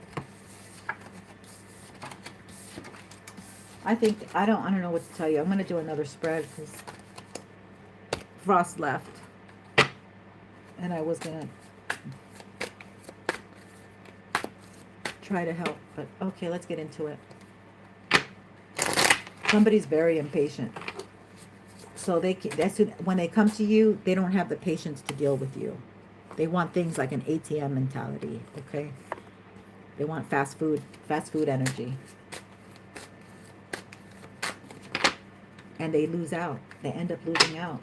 I don't know what to tell you. I'm going to do another spread because Frost left. And I was going to try to help. But okay, let's get into it. Somebody's very impatient. So when they come to you, they don't have the patience to deal with you. They want things like an ATM mentality, okay? They want fast food energy. And they lose out. They end up losing out.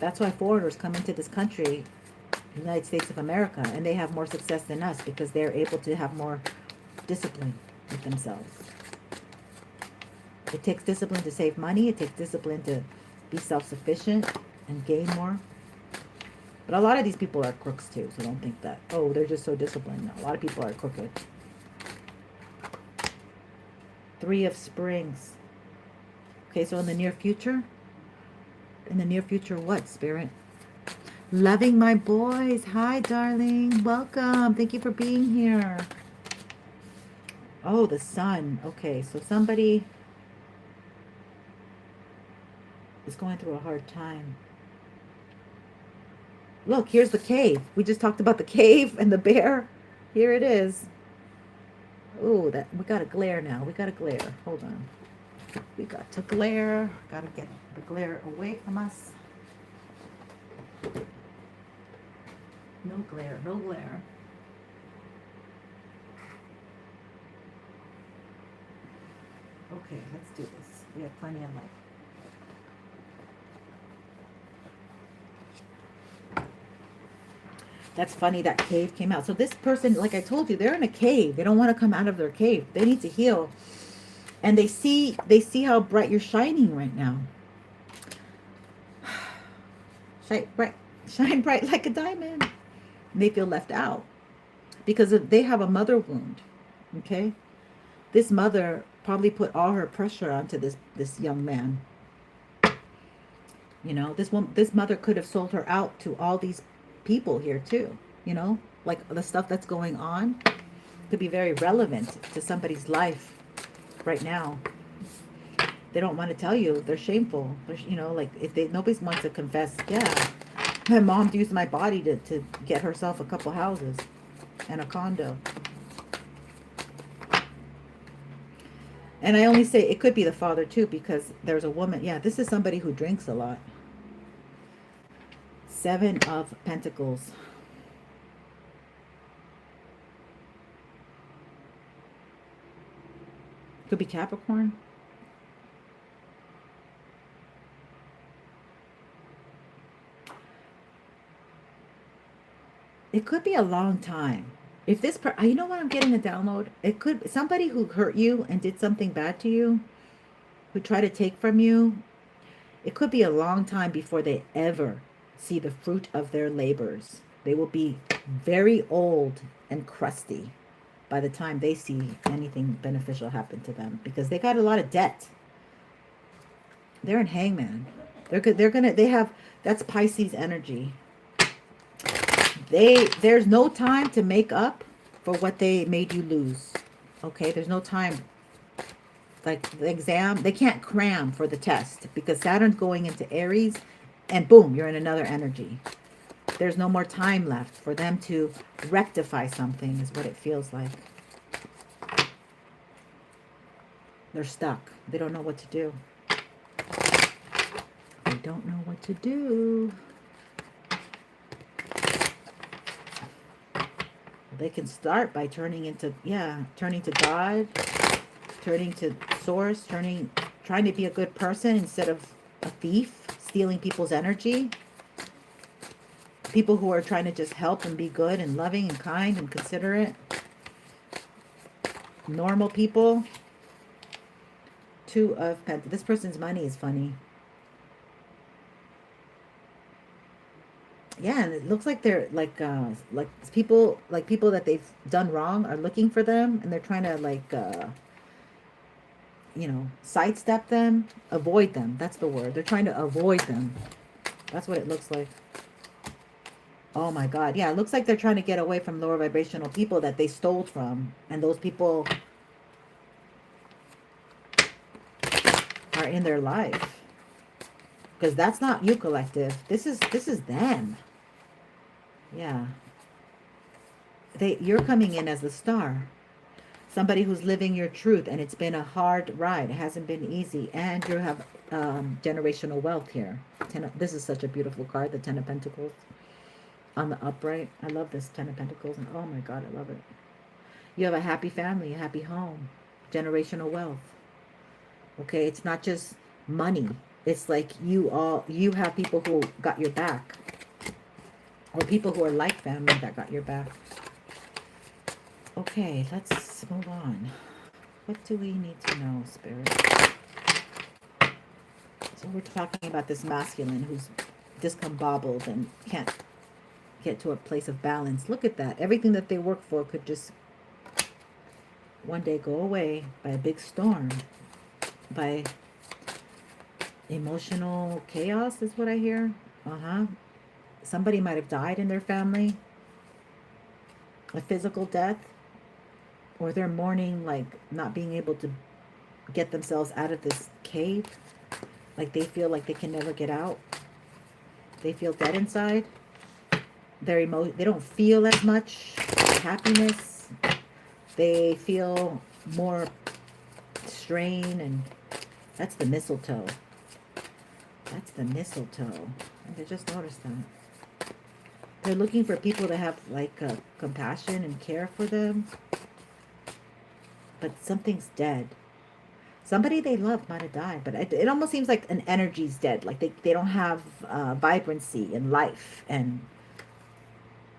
That's why foreigners come into this country, United States of America, and they have more success than us because they're able to have more discipline with themselves. It takes discipline to save money. It takes discipline to be self-sufficient and gain more. But a lot of these people are crooks too, so don't think that, oh, they're just so disciplined. No, a lot of people are crooked. Three of Springs. Okay, so in the near future what, Spirit? Loving my boys. Hi, darling. Welcome. Thank you for being here. Oh, the sun. Okay, so somebody is going through a hard time. Look, here's the cave. We just talked about the cave and the bear. Here it is. Oh, that we got to glare now. We got to glare. Hold on. We got to glare. Got to get the glare away from us. No glare. No glare. Okay, let's do this. We have plenty of light. That's funny, that cave came out. So this person, like I told you, they're in a cave. They don't want to come out of their cave. They need to heal. And they see how bright you're shining right now. Shine bright like a diamond. And they feel left out because they have a mother wound. Okay? This mother probably put all her pressure onto this young man. You know, this mother could have sold her out to all these people here too, you know, like the stuff that's going on could be very relevant to somebody's life right now. They don't want to tell you. They're shameful. You know, like if nobody wants to confess, yeah, my mom used my body to get herself a couple houses and a condo. And I only say it could be the father too, because there's a woman. Yeah, this is somebody who drinks a lot. 7 of Pentacles. Could be Capricorn. It could be a long time. If this, you know what I'm getting a download? It could, somebody who hurt you and did something bad to you, who tried to take from you, it could be a long time before they ever see the fruit of their labors. They will be very old and crusty by the time they see anything beneficial happen to them, because they got a lot of debt. They're in Hangman. They have, that's Pisces energy. There's no time to make up for what they made you lose. Okay, there's no time. Like the exam, they can't cram for the test because Saturn's going into Aries and boom, you're in another energy. There's no more time left for them to rectify something, is what it feels like. They're stuck. They don't know what to do. They don't know what to do. They can start by turning to God, turning to Source, trying to be a good person instead of a thief, stealing people's energy. People who are trying to just help and be good and loving and kind and considerate. Normal people. 2 of Pentacles. This person's money is funny. Yeah, and it looks like they're like people that they've done wrong are looking for them, and they're trying to sidestep them, avoid them. That's the word. They're trying to avoid them. That's what it looks like. Oh my God. Yeah, it looks like they're trying to get away from lower vibrational people that they stole from, and those people are are in their life. Because that's not you, collective. This is them. Yeah. You're coming in as the star. Somebody who's living your truth, and it's been a hard ride. It hasn't been easy. And you have generational wealth here. This is such a beautiful card, the Ten of Pentacles on the upright. I love this Ten of Pentacles. And oh my God, I love it. You have a happy family, a happy home, generational wealth. Okay, it's not just money. It's like you have people who got your back. Or people who are like family that got your back. Okay, let's move on. What do we need to know, Spirit? So we're talking about this masculine who's discombobbled and can't get to a place of balance. Look at that. Everything that they work for could just one day go away by a big storm. By emotional chaos is what I hear. Somebody might have died in their family. A physical death. Or they're mourning, like, not being able to get themselves out of this cave. Like, they feel like they can never get out. They feel dead inside. They don't feel as much happiness. They feel more strain, and that's the mistletoe. That's the mistletoe. I just noticed that. They're looking for people to have, like, compassion and care for them. But something's dead. Somebody they love might have died, but it almost seems like an energy's dead. Like they don't have vibrancy in life. And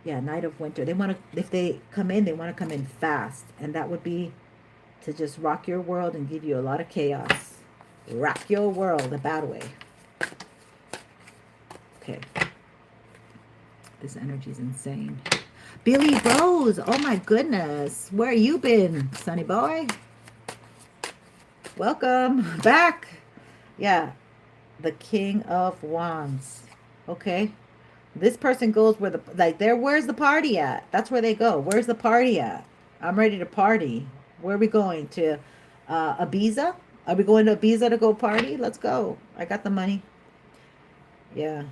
yeah, Night of Winter. They want to, if they come in, they want to come in fast. And that would be to just rock your world and give you a lot of chaos. Rock your world a bad way. Okay. This energy's insane. Billy Rose, oh my goodness. Where you been, sonny boy? Welcome back. Yeah, the King of Wands. Okay. This person goes where where's the party at? That's where they go. Where's the party at? I'm ready to party. Where are we going? To Ibiza? Are we going to Ibiza to go party? Let's go. I got the money. Yeah.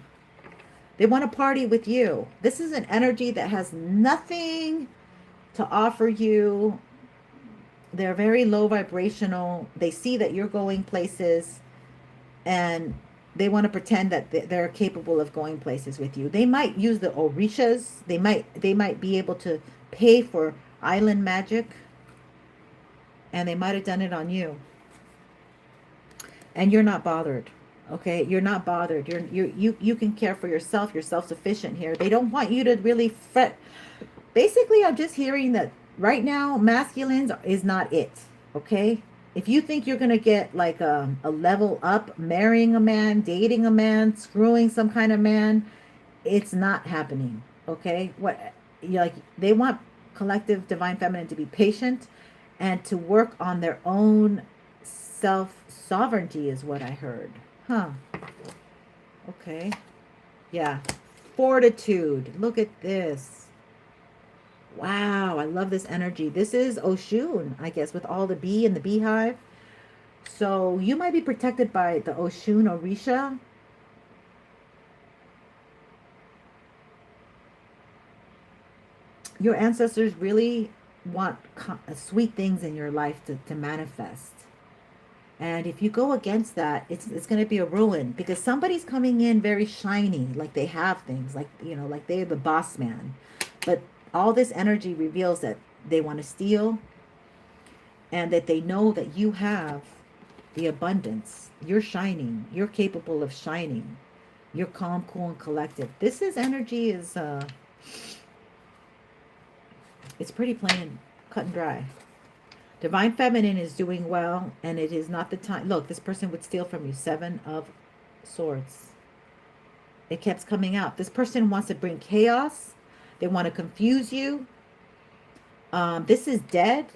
They want to party with you. This is an energy that has nothing to offer you. They're very low vibrational. They see that you're going places, and they want to pretend that they're capable of going places with you. They might use the orishas. They might be able to pay for island magic, and they might have done it on you. And you're not bothered. Okay, you're not bothered. You can care for yourself. You're self-sufficient here. They don't want you to really fret. Basically, I'm just hearing that right now, masculines is not it. Okay, if you think you're gonna get like a level up, marrying a man, dating a man, screwing some kind of man, it's not happening. Okay, they want collective divine feminine to be patient and to work on their own self-sovereignty is what I heard. Huh. Okay. Yeah. Fortitude. Look at this. Wow. I love this energy. This is Oshun, I guess, with all the bee and the beehive. So you might be protected by the Oshun Orisha. Your ancestors really want sweet things in your life to manifest. And if you go against that, it's going to be a ruin, because somebody's coming in very shiny, like they have things, like, like they're the boss man. But all this energy reveals that they want to steal, and that they know that you have the abundance. You're shining. You're capable of shining. You're calm, cool, and collected. This energy is, it's pretty plain, cut and dry. Divine Feminine is doing well, and it is not the time. Look, this person would steal from you. 7 of Swords. It keeps coming out. This person wants to bring chaos. They want to confuse you. This is dead.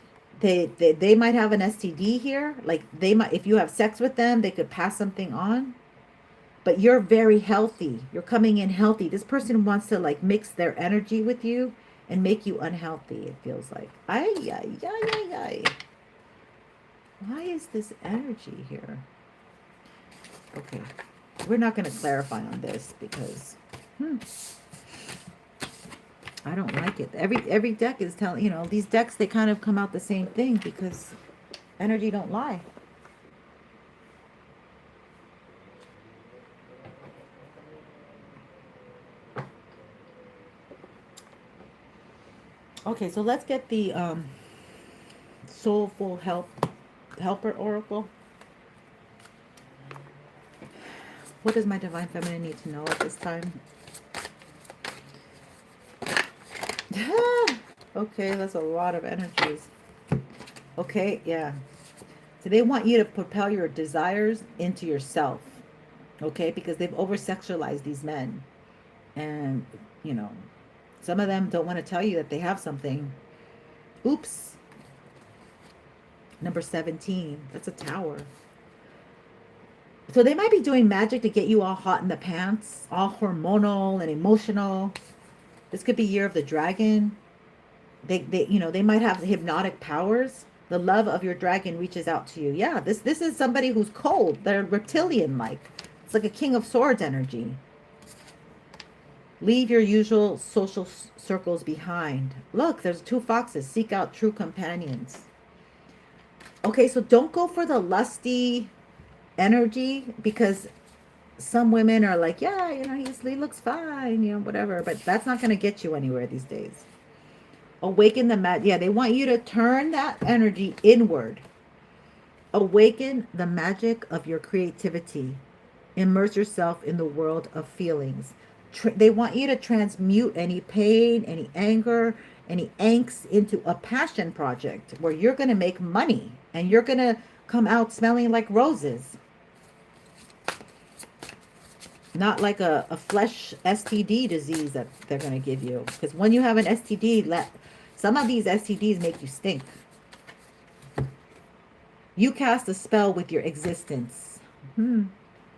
They might have an STD here. Like, they might, if you have sex with them, they could pass something on. But you're very healthy. You're coming in healthy. This person wants to, like, mix their energy with you and make you unhealthy, it feels like. Ay, ay, ay, ay, ay. Why is this energy here? Okay. We're not going to clarify on this because I don't like it. Every deck is telling, you know, these decks, they kind of come out the same thing because energy don't lie. Okay, so let's get the soulful helper oracle. What does my divine feminine need to know at this time? Okay, that's a lot of energies. Okay, yeah. So they want you to propel your desires into yourself. Okay, because they've over-sexualized these men. And, you know, some of them don't want to tell you that they have something. Oops. Number 17. That's a tower. So they might be doing magic to get you all hot in the pants, all hormonal and emotional. This could be Year of the Dragon. They you know, they might have hypnotic powers. The love of your dragon reaches out to you. Yeah, this is somebody who's cold. They're reptilian like. It's like a King of Swords energy. Leave your usual social circles behind. Look, there's 2 foxes. Seek out true companions. Okay, so don't go for the lusty energy because some women are like, yeah, you know, he looks fine, you know, whatever. But that's not going to get you anywhere these days. Awaken the magic. Yeah, they want you to turn that energy inward. Awaken the magic of your creativity. Immerse yourself in the world of feelings. They want you to transmute any pain, any anger, any angst into a passion project where you're going to make money and you're going to come out smelling like roses. Not like a flesh STD disease that they're going to give you. Because when you have an STD, some of these STDs make you stink. You cast a spell with your existence.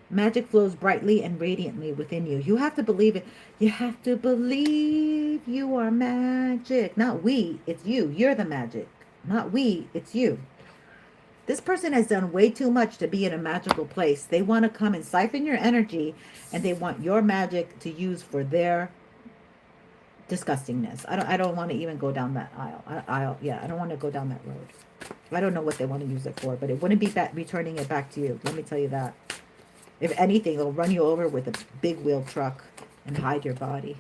Magic flows brightly and radiantly within you. You have to believe it. You have to believe you are magic. Not we, it's you. You're the magic. Not we, it's you. This person has done way too much to be in a magical place. They want to come and siphon your energy, and they want your magic to use for their disgustingness. I don't want to even go down that aisle. Yeah, I don't want to go down that road. I don't know what they want to use it for, but it wouldn't be returning it back to you. Let me tell you that. If anything, they'll run you over with a big wheel truck and hide your body.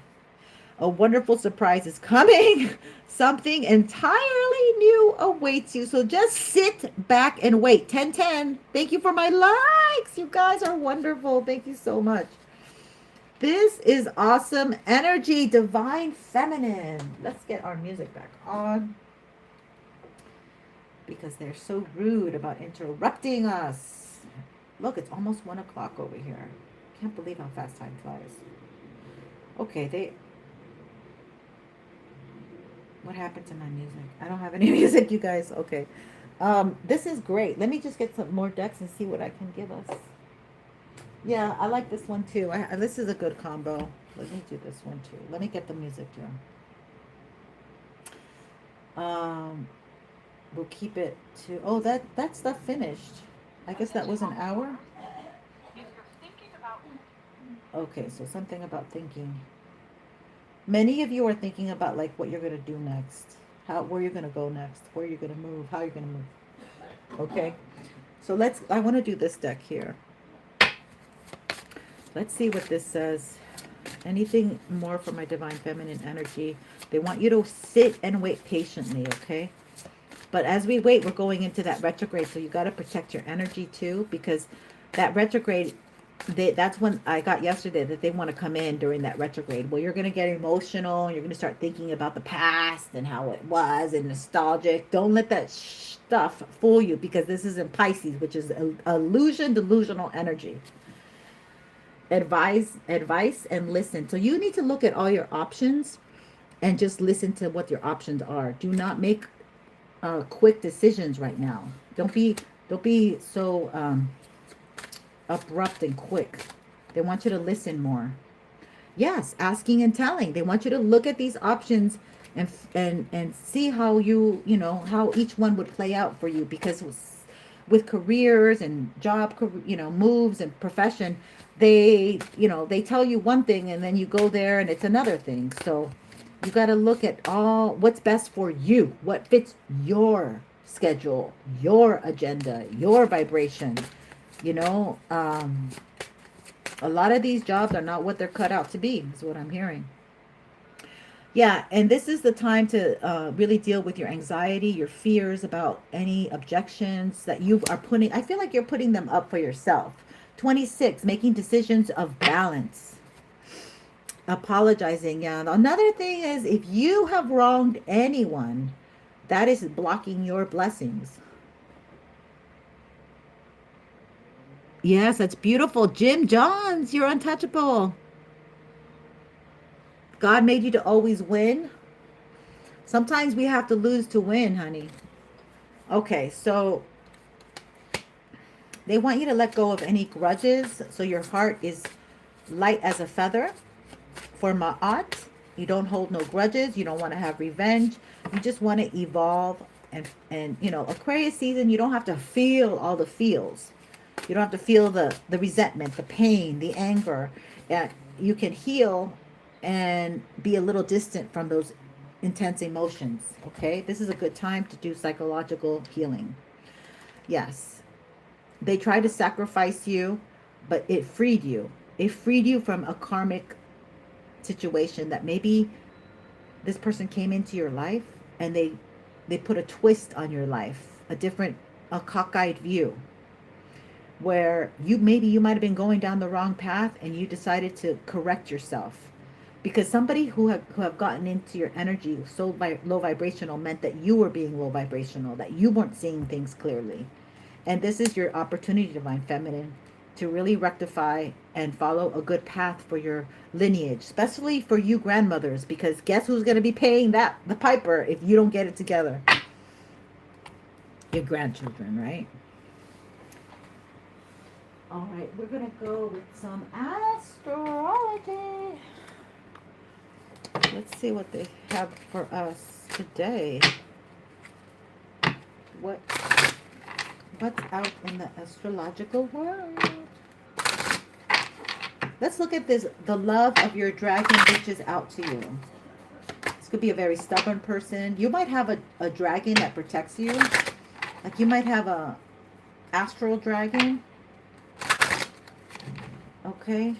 A wonderful surprise is coming. Something entirely new awaits you. So just sit back and wait. 1010. Thank you for my likes. You guys are wonderful. Thank you so much. This is awesome energy, divine feminine. Let's get our music back on. Because they're so rude about interrupting us. Look, it's almost 1 o'clock over here. Can't believe how fast time flies. Okay, what happened to my music? I don't have any music, you guys. Okay. This is great. Let me just get some more decks and see what I can give us. Yeah, I like this one too. This is a good combo. Let me do this one too. Let me get the music here. We'll keep it to... Oh, that stuff finished. I guess that was an hour. Okay, so something about thinking. Many of you are thinking about like what you're gonna do next, where you're gonna go next, where you're gonna move, how you're gonna move. Okay, so I want to do this deck here. Let's see what this says. Anything more for my divine feminine energy? They want you to sit and wait patiently, okay? But as we wait, we're going into that retrograde. So you got to protect your energy too, because that retrograde, that's when I got yesterday that they want to come in during that retrograde. Well, you're going to get emotional. And you're going to start thinking about the past and how it was and nostalgic. Don't let that stuff fool you, because this is in Pisces, which is illusion, delusional energy. Advice and listen. So you need to look at all your options and just listen to what your options are. Do not make quick decisions right now. Don't be so abrupt and quick. They want you to listen more. Yes, asking and telling. They want you to look at these options and see how how each one would play out for you, because with careers and job, moves and profession, they, they tell you one thing and then you go there and it's another thing. So you got to look at all what's best for you, what fits your schedule, your agenda, your vibration. You know, a lot of these jobs are not what they're cut out to be, is what I'm hearing. Yeah, and this is the time to really deal with your anxiety, your fears about any objections that you are putting. I feel like you're putting them up for yourself. 26, making decisions of balance. Apologizing. Yeah, another thing is if you have wronged anyone, that is blocking your blessings. Yes, that's beautiful. Jim Johns, you're untouchable. God made you to always win. Sometimes we have to lose to win, honey. Okay, so they want you to let go of any grudges so your heart is light as a feather. For Ma'at, you don't hold no grudges. You don't want to have revenge. You just want to evolve. And Aquarius season, you don't have to feel all the feels. You don't have to feel the resentment, the pain, the anger. You can heal and be a little distant from those intense emotions. Okay, this is a good time to do psychological healing. Yes, they tried to sacrifice you, but it freed you. It freed you from a karmic situation that maybe this person came into your life and they put a twist on your life, a cockeyed view, where you might have been going down the wrong path and you decided to correct yourself. Because somebody who have gotten into your energy so low vibrational meant that you were being low vibrational, that you weren't seeing things clearly. And this is your opportunity, Divine Feminine, to really rectify and follow a good path for your lineage, especially for you grandmothers, because guess who's going to be paying the piper if you don't get it together? Your grandchildren, right? All right, we're going to go with some astrology. Let's see what they have for us today. What's out in the astrological world? Let's look at this. The love of your dragon reaches out to you. This could be a very stubborn person. You might have a dragon that protects you. Like you might have a astral dragon. Okay.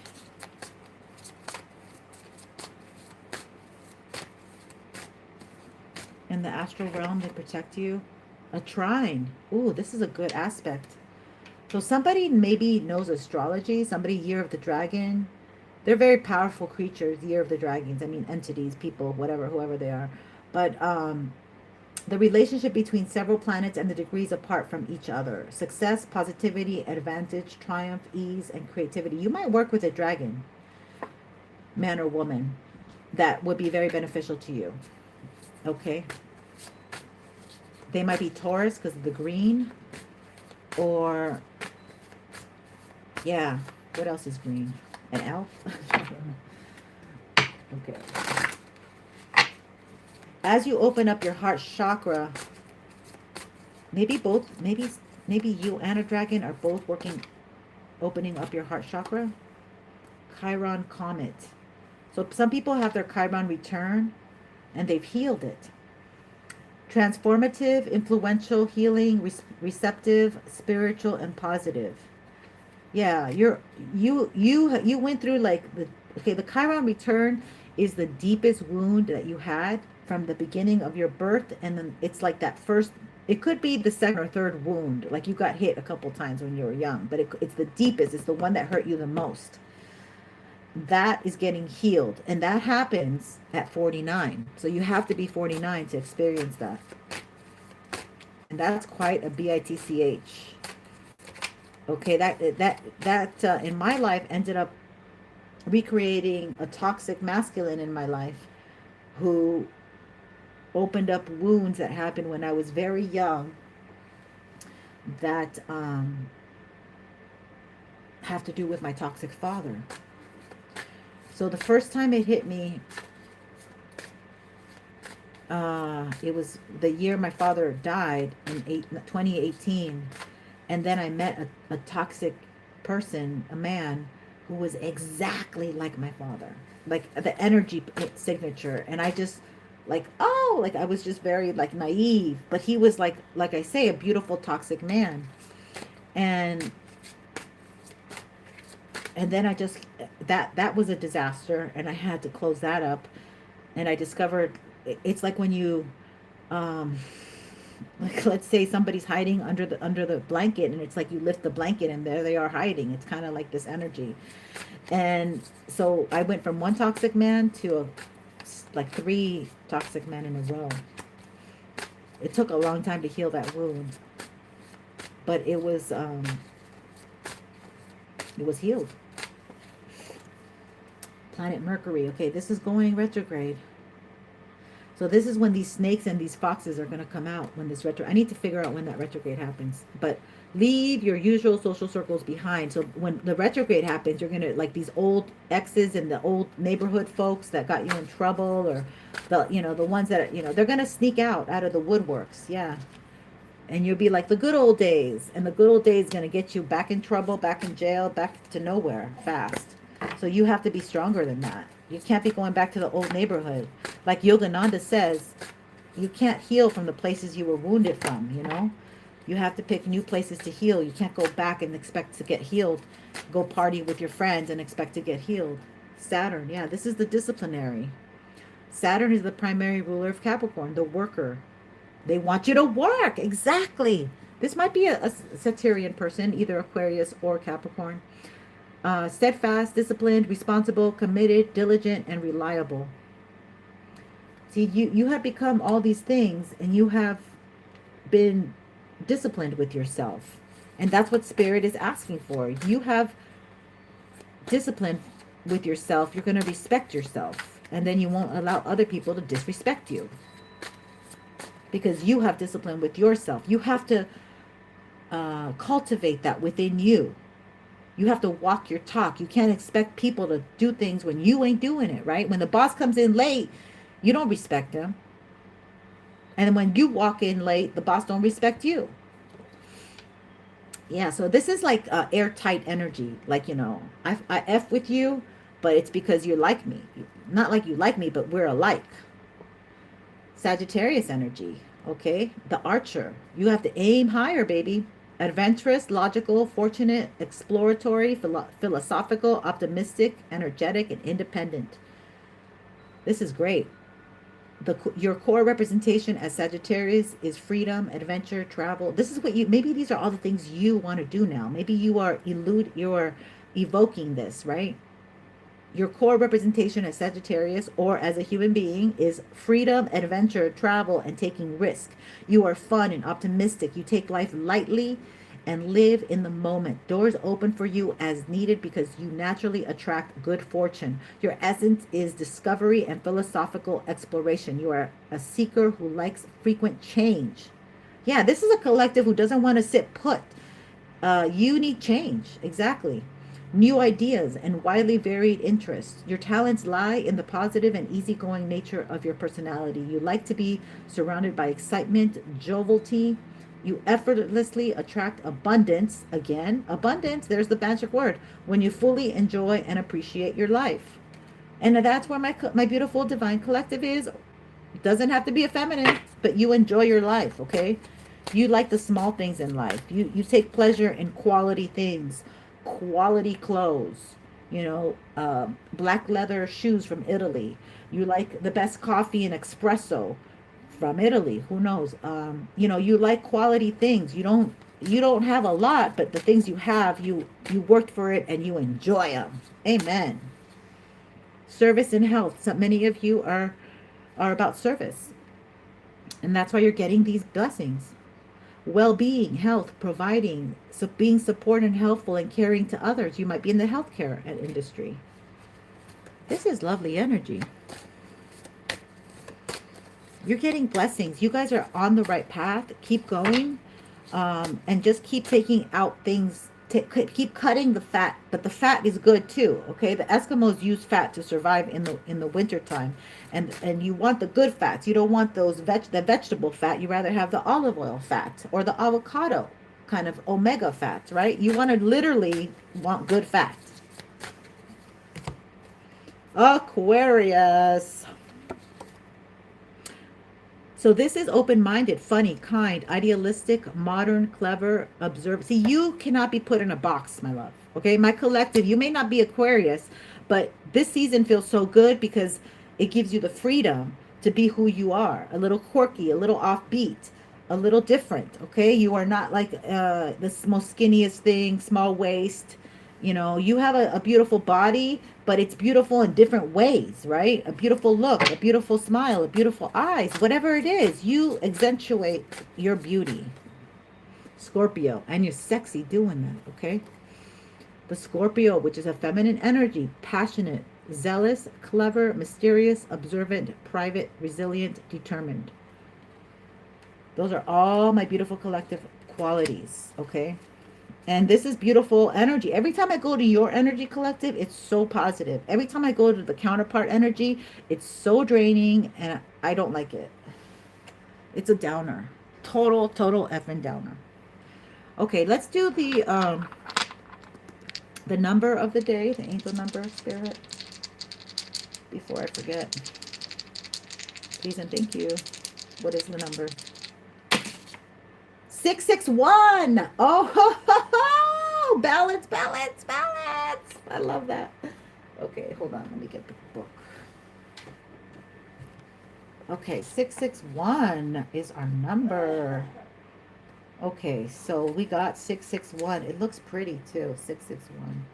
In the astral realm, they protect you. A trine. Ooh, this is a good aspect. So somebody maybe knows astrology. Somebody, Year of the Dragon. They're very powerful creatures, Year of the Dragons. I mean, entities, people, whoever they are. But the relationship between several planets and the degrees apart from each other. Success, positivity, advantage, triumph, ease, and creativity. You might work with a dragon, man or woman, that would be very beneficial to you. Okay. They might be Taurus because of the green. Or, yeah, what else is green? An elf? Okay. As you open up your heart chakra, maybe you and a dragon are both opening up your heart chakra. Chiron comet. So some people have their Chiron return and they've healed it. Transformative, influential, healing, receptive, spiritual, and positive. Yeah, you went through the Chiron return is the deepest wound that you had from the beginning of your birth, and then it's like that first. It could be the second or third wound, like you got hit a couple times when you were young, but it's the deepest. It's the one that hurt you the most. That is getting healed, and that happens at 49. So you have to be 49 to experience that, and that's quite a bitch. Okay, that in my life ended up recreating a toxic masculine in my life who opened up wounds that happened when I was very young that have to do with my toxic father. So the first time it hit me, it was the year my father died in 2018. And then I met a toxic person, a man who was exactly like my father, like the energy signature. And I just like, oh, like I was just very like naive, but he was like I say, a beautiful toxic man. And then I just, that was a disaster, and I had to close that up. And I discovered it's like when you um like, let's say somebody's hiding under the blanket, and it's like you lift the blanket and there they are hiding. It's kind of like this energy. And so I went from one toxic man to like 3 toxic men in a row. It took a long time to heal that wound, but it was healed. Planet Mercury. Okay, this is going retrograde. So this is when these snakes and these foxes are going to come out when this retro. I need to figure out when that retrograde happens. But leave your usual social circles behind. So when the retrograde happens, you're going to, like, these old exes and the old neighborhood folks that got you in trouble, or the, you know, the ones that, you know, they're going to sneak out of the woodworks. Yeah. And you'll be like the good old days. And the good old days going to get you back in trouble, back in jail, back to nowhere fast. So you have to be stronger than that. You can't be going back to the old neighborhood. Like Yogananda says, you can't heal from the places you were wounded from, you know? You have to pick new places to heal. You can't go back and expect to get healed. Go party with your friends and expect to get healed. Saturn, yeah, this is the disciplinary. Saturn is the primary ruler of Capricorn, the worker. They want you to work, exactly. This might be a Saturnian person, either Aquarius or Capricorn. Steadfast, disciplined, responsible, committed, diligent, and reliable. See, you have become all these things, and you have been disciplined with yourself. And that's what Spirit is asking for. You have discipline with yourself. You're going to respect yourself. And then you won't allow other people to disrespect you. Because you have discipline with yourself. You have to cultivate that within you. You have to walk your talk. You can't expect people to do things when you ain't doing it, right? When the boss comes in late, you don't respect him. And when you walk in late, the boss don't respect you. Yeah, so this is like airtight energy. Like, you know, I F with you, but it's because you like me. Not like you like me, but we're alike. Sagittarius energy, okay? The archer. You have to aim higher, baby. Adventurous, logical, fortunate, exploratory, philosophical, optimistic, energetic, and independent. This is great. Your core representation as Sagittarius is freedom, adventure, travel. This is what maybe these are all the things you want to do now. Maybe you're evoking this, right? Your core representation as Sagittarius or as a human being is freedom, adventure, travel, and taking risk. You are fun and optimistic. You take life lightly and live in the moment. Doors open for you as needed because you naturally attract good fortune. Your essence is discovery and philosophical exploration. You are a seeker who likes frequent change. Yeah, this is a collective who doesn't want to sit put. You need change. Exactly. New ideas and widely varied interests. Your talents lie in the positive and easygoing nature of your personality. You like to be surrounded by excitement, jovialty. You effortlessly attract abundance. Again, abundance, there's the magic word. When you fully enjoy and appreciate your life. And that's where my beautiful divine collective is. It doesn't have to be a feminine, but you enjoy your life, okay? You like the small things in life. You take pleasure in quality things. Quality clothes, you know, black leather shoes from Italy. You like the best coffee and espresso from Italy. Who knows? You know, you like quality things. You don't have a lot, but the things you have, you worked for it and you enjoy them. Amen. Service and health. So many of you are about service, and that's why you're getting these blessings. Well-being, health, providing, so being support and helpful and caring to others. You might be in the healthcare industry. This is lovely energy. You're getting blessings. You guys are on the right path. Keep going, and just keep taking out things. Keep cutting the fat, but the fat is good too. Okay, the Eskimos use fat to survive in the winter time, and you want the good fats. You don't want the vegetable fat. You rather have the olive oil fat or the avocado kind of omega fats, right? You want to literally want good fat. Aquarius. So this is open-minded, funny, kind, idealistic, modern, clever, observant. See, you cannot be put in a box, my love. Okay, my collective, you may not be Aquarius, but this season feels so good because it gives you the freedom to be who you are. A little quirky, a little offbeat, a little different. Okay, you are not like the most skinniest thing, small waist. You know, you have a beautiful body, but it's beautiful in different ways, right? A beautiful look, a beautiful smile, a beautiful eyes, whatever it is, you accentuate your beauty. Scorpio, and you're sexy doing that, okay? The Scorpio, which is a feminine energy, passionate, zealous, clever, mysterious, observant, private, resilient, determined. Those are all my beautiful collective qualities, okay? And this is beautiful energy. Every time I go to your energy collective, it's so positive. Every time I go to the counterpart energy, it's so draining and I don't like it. It's a downer. Total effing downer. Okay, let's do the number of the day, the angel number, spirit. Before I forget. Please and thank you. What is the number? 661. Oh, balance. I love that. Okay, hold on. Let me get the book. Okay, 661 is our number. Okay, so we got 661. It looks pretty too, 661.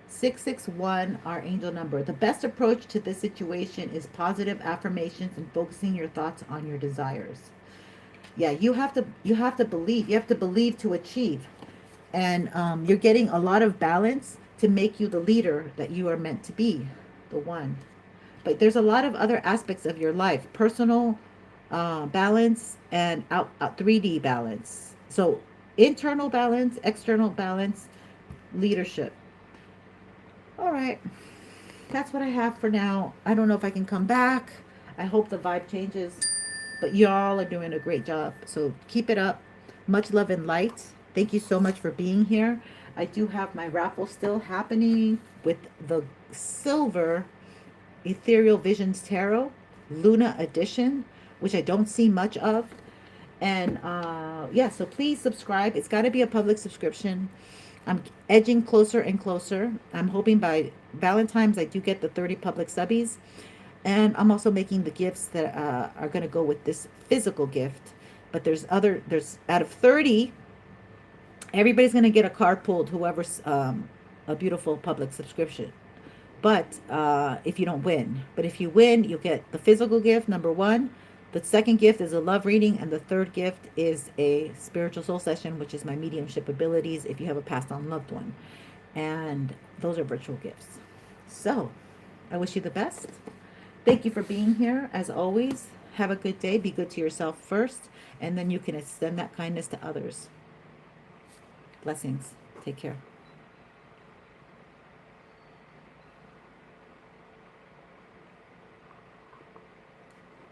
661, our angel number. The best approach to this situation is positive affirmations and focusing your thoughts on your desires. Yeah, you have to believe. You have to believe to achieve. And you're getting a lot of balance to make you the leader that you are meant to be, the one. But there's a lot of other aspects of your life, personal balance and out 3D balance. So internal balance, external balance, leadership. All right, that's what I have for now. I don't know if I can come back. I hope the vibe changes. But y'all are doing a great job. So keep it up. Much love and light. Thank you so much for being here. I do have my raffle still happening with the silver Ethereal Visions Tarot Luna edition, which I don't see much of. And yeah, so please subscribe. It's got to be a public subscription. I'm edging closer and closer. I'm hoping by Valentine's I do get the 30 public subbies. And I'm also making the gifts that are going to go with this physical gift. But there's out of 30, everybody's going to get a card pulled, whoever's a beautiful public subscription. But if you don't win. But if you win, you'll get the physical gift, number 1. The second gift is a love reading. And the third gift is a spiritual soul session, which is my mediumship abilities if you have a passed on loved one. And those are virtual gifts. So I wish you the best. Thank you for being here. As always, have a good day. Be good to yourself first, and then you can extend that kindness to others. Blessings. Take care.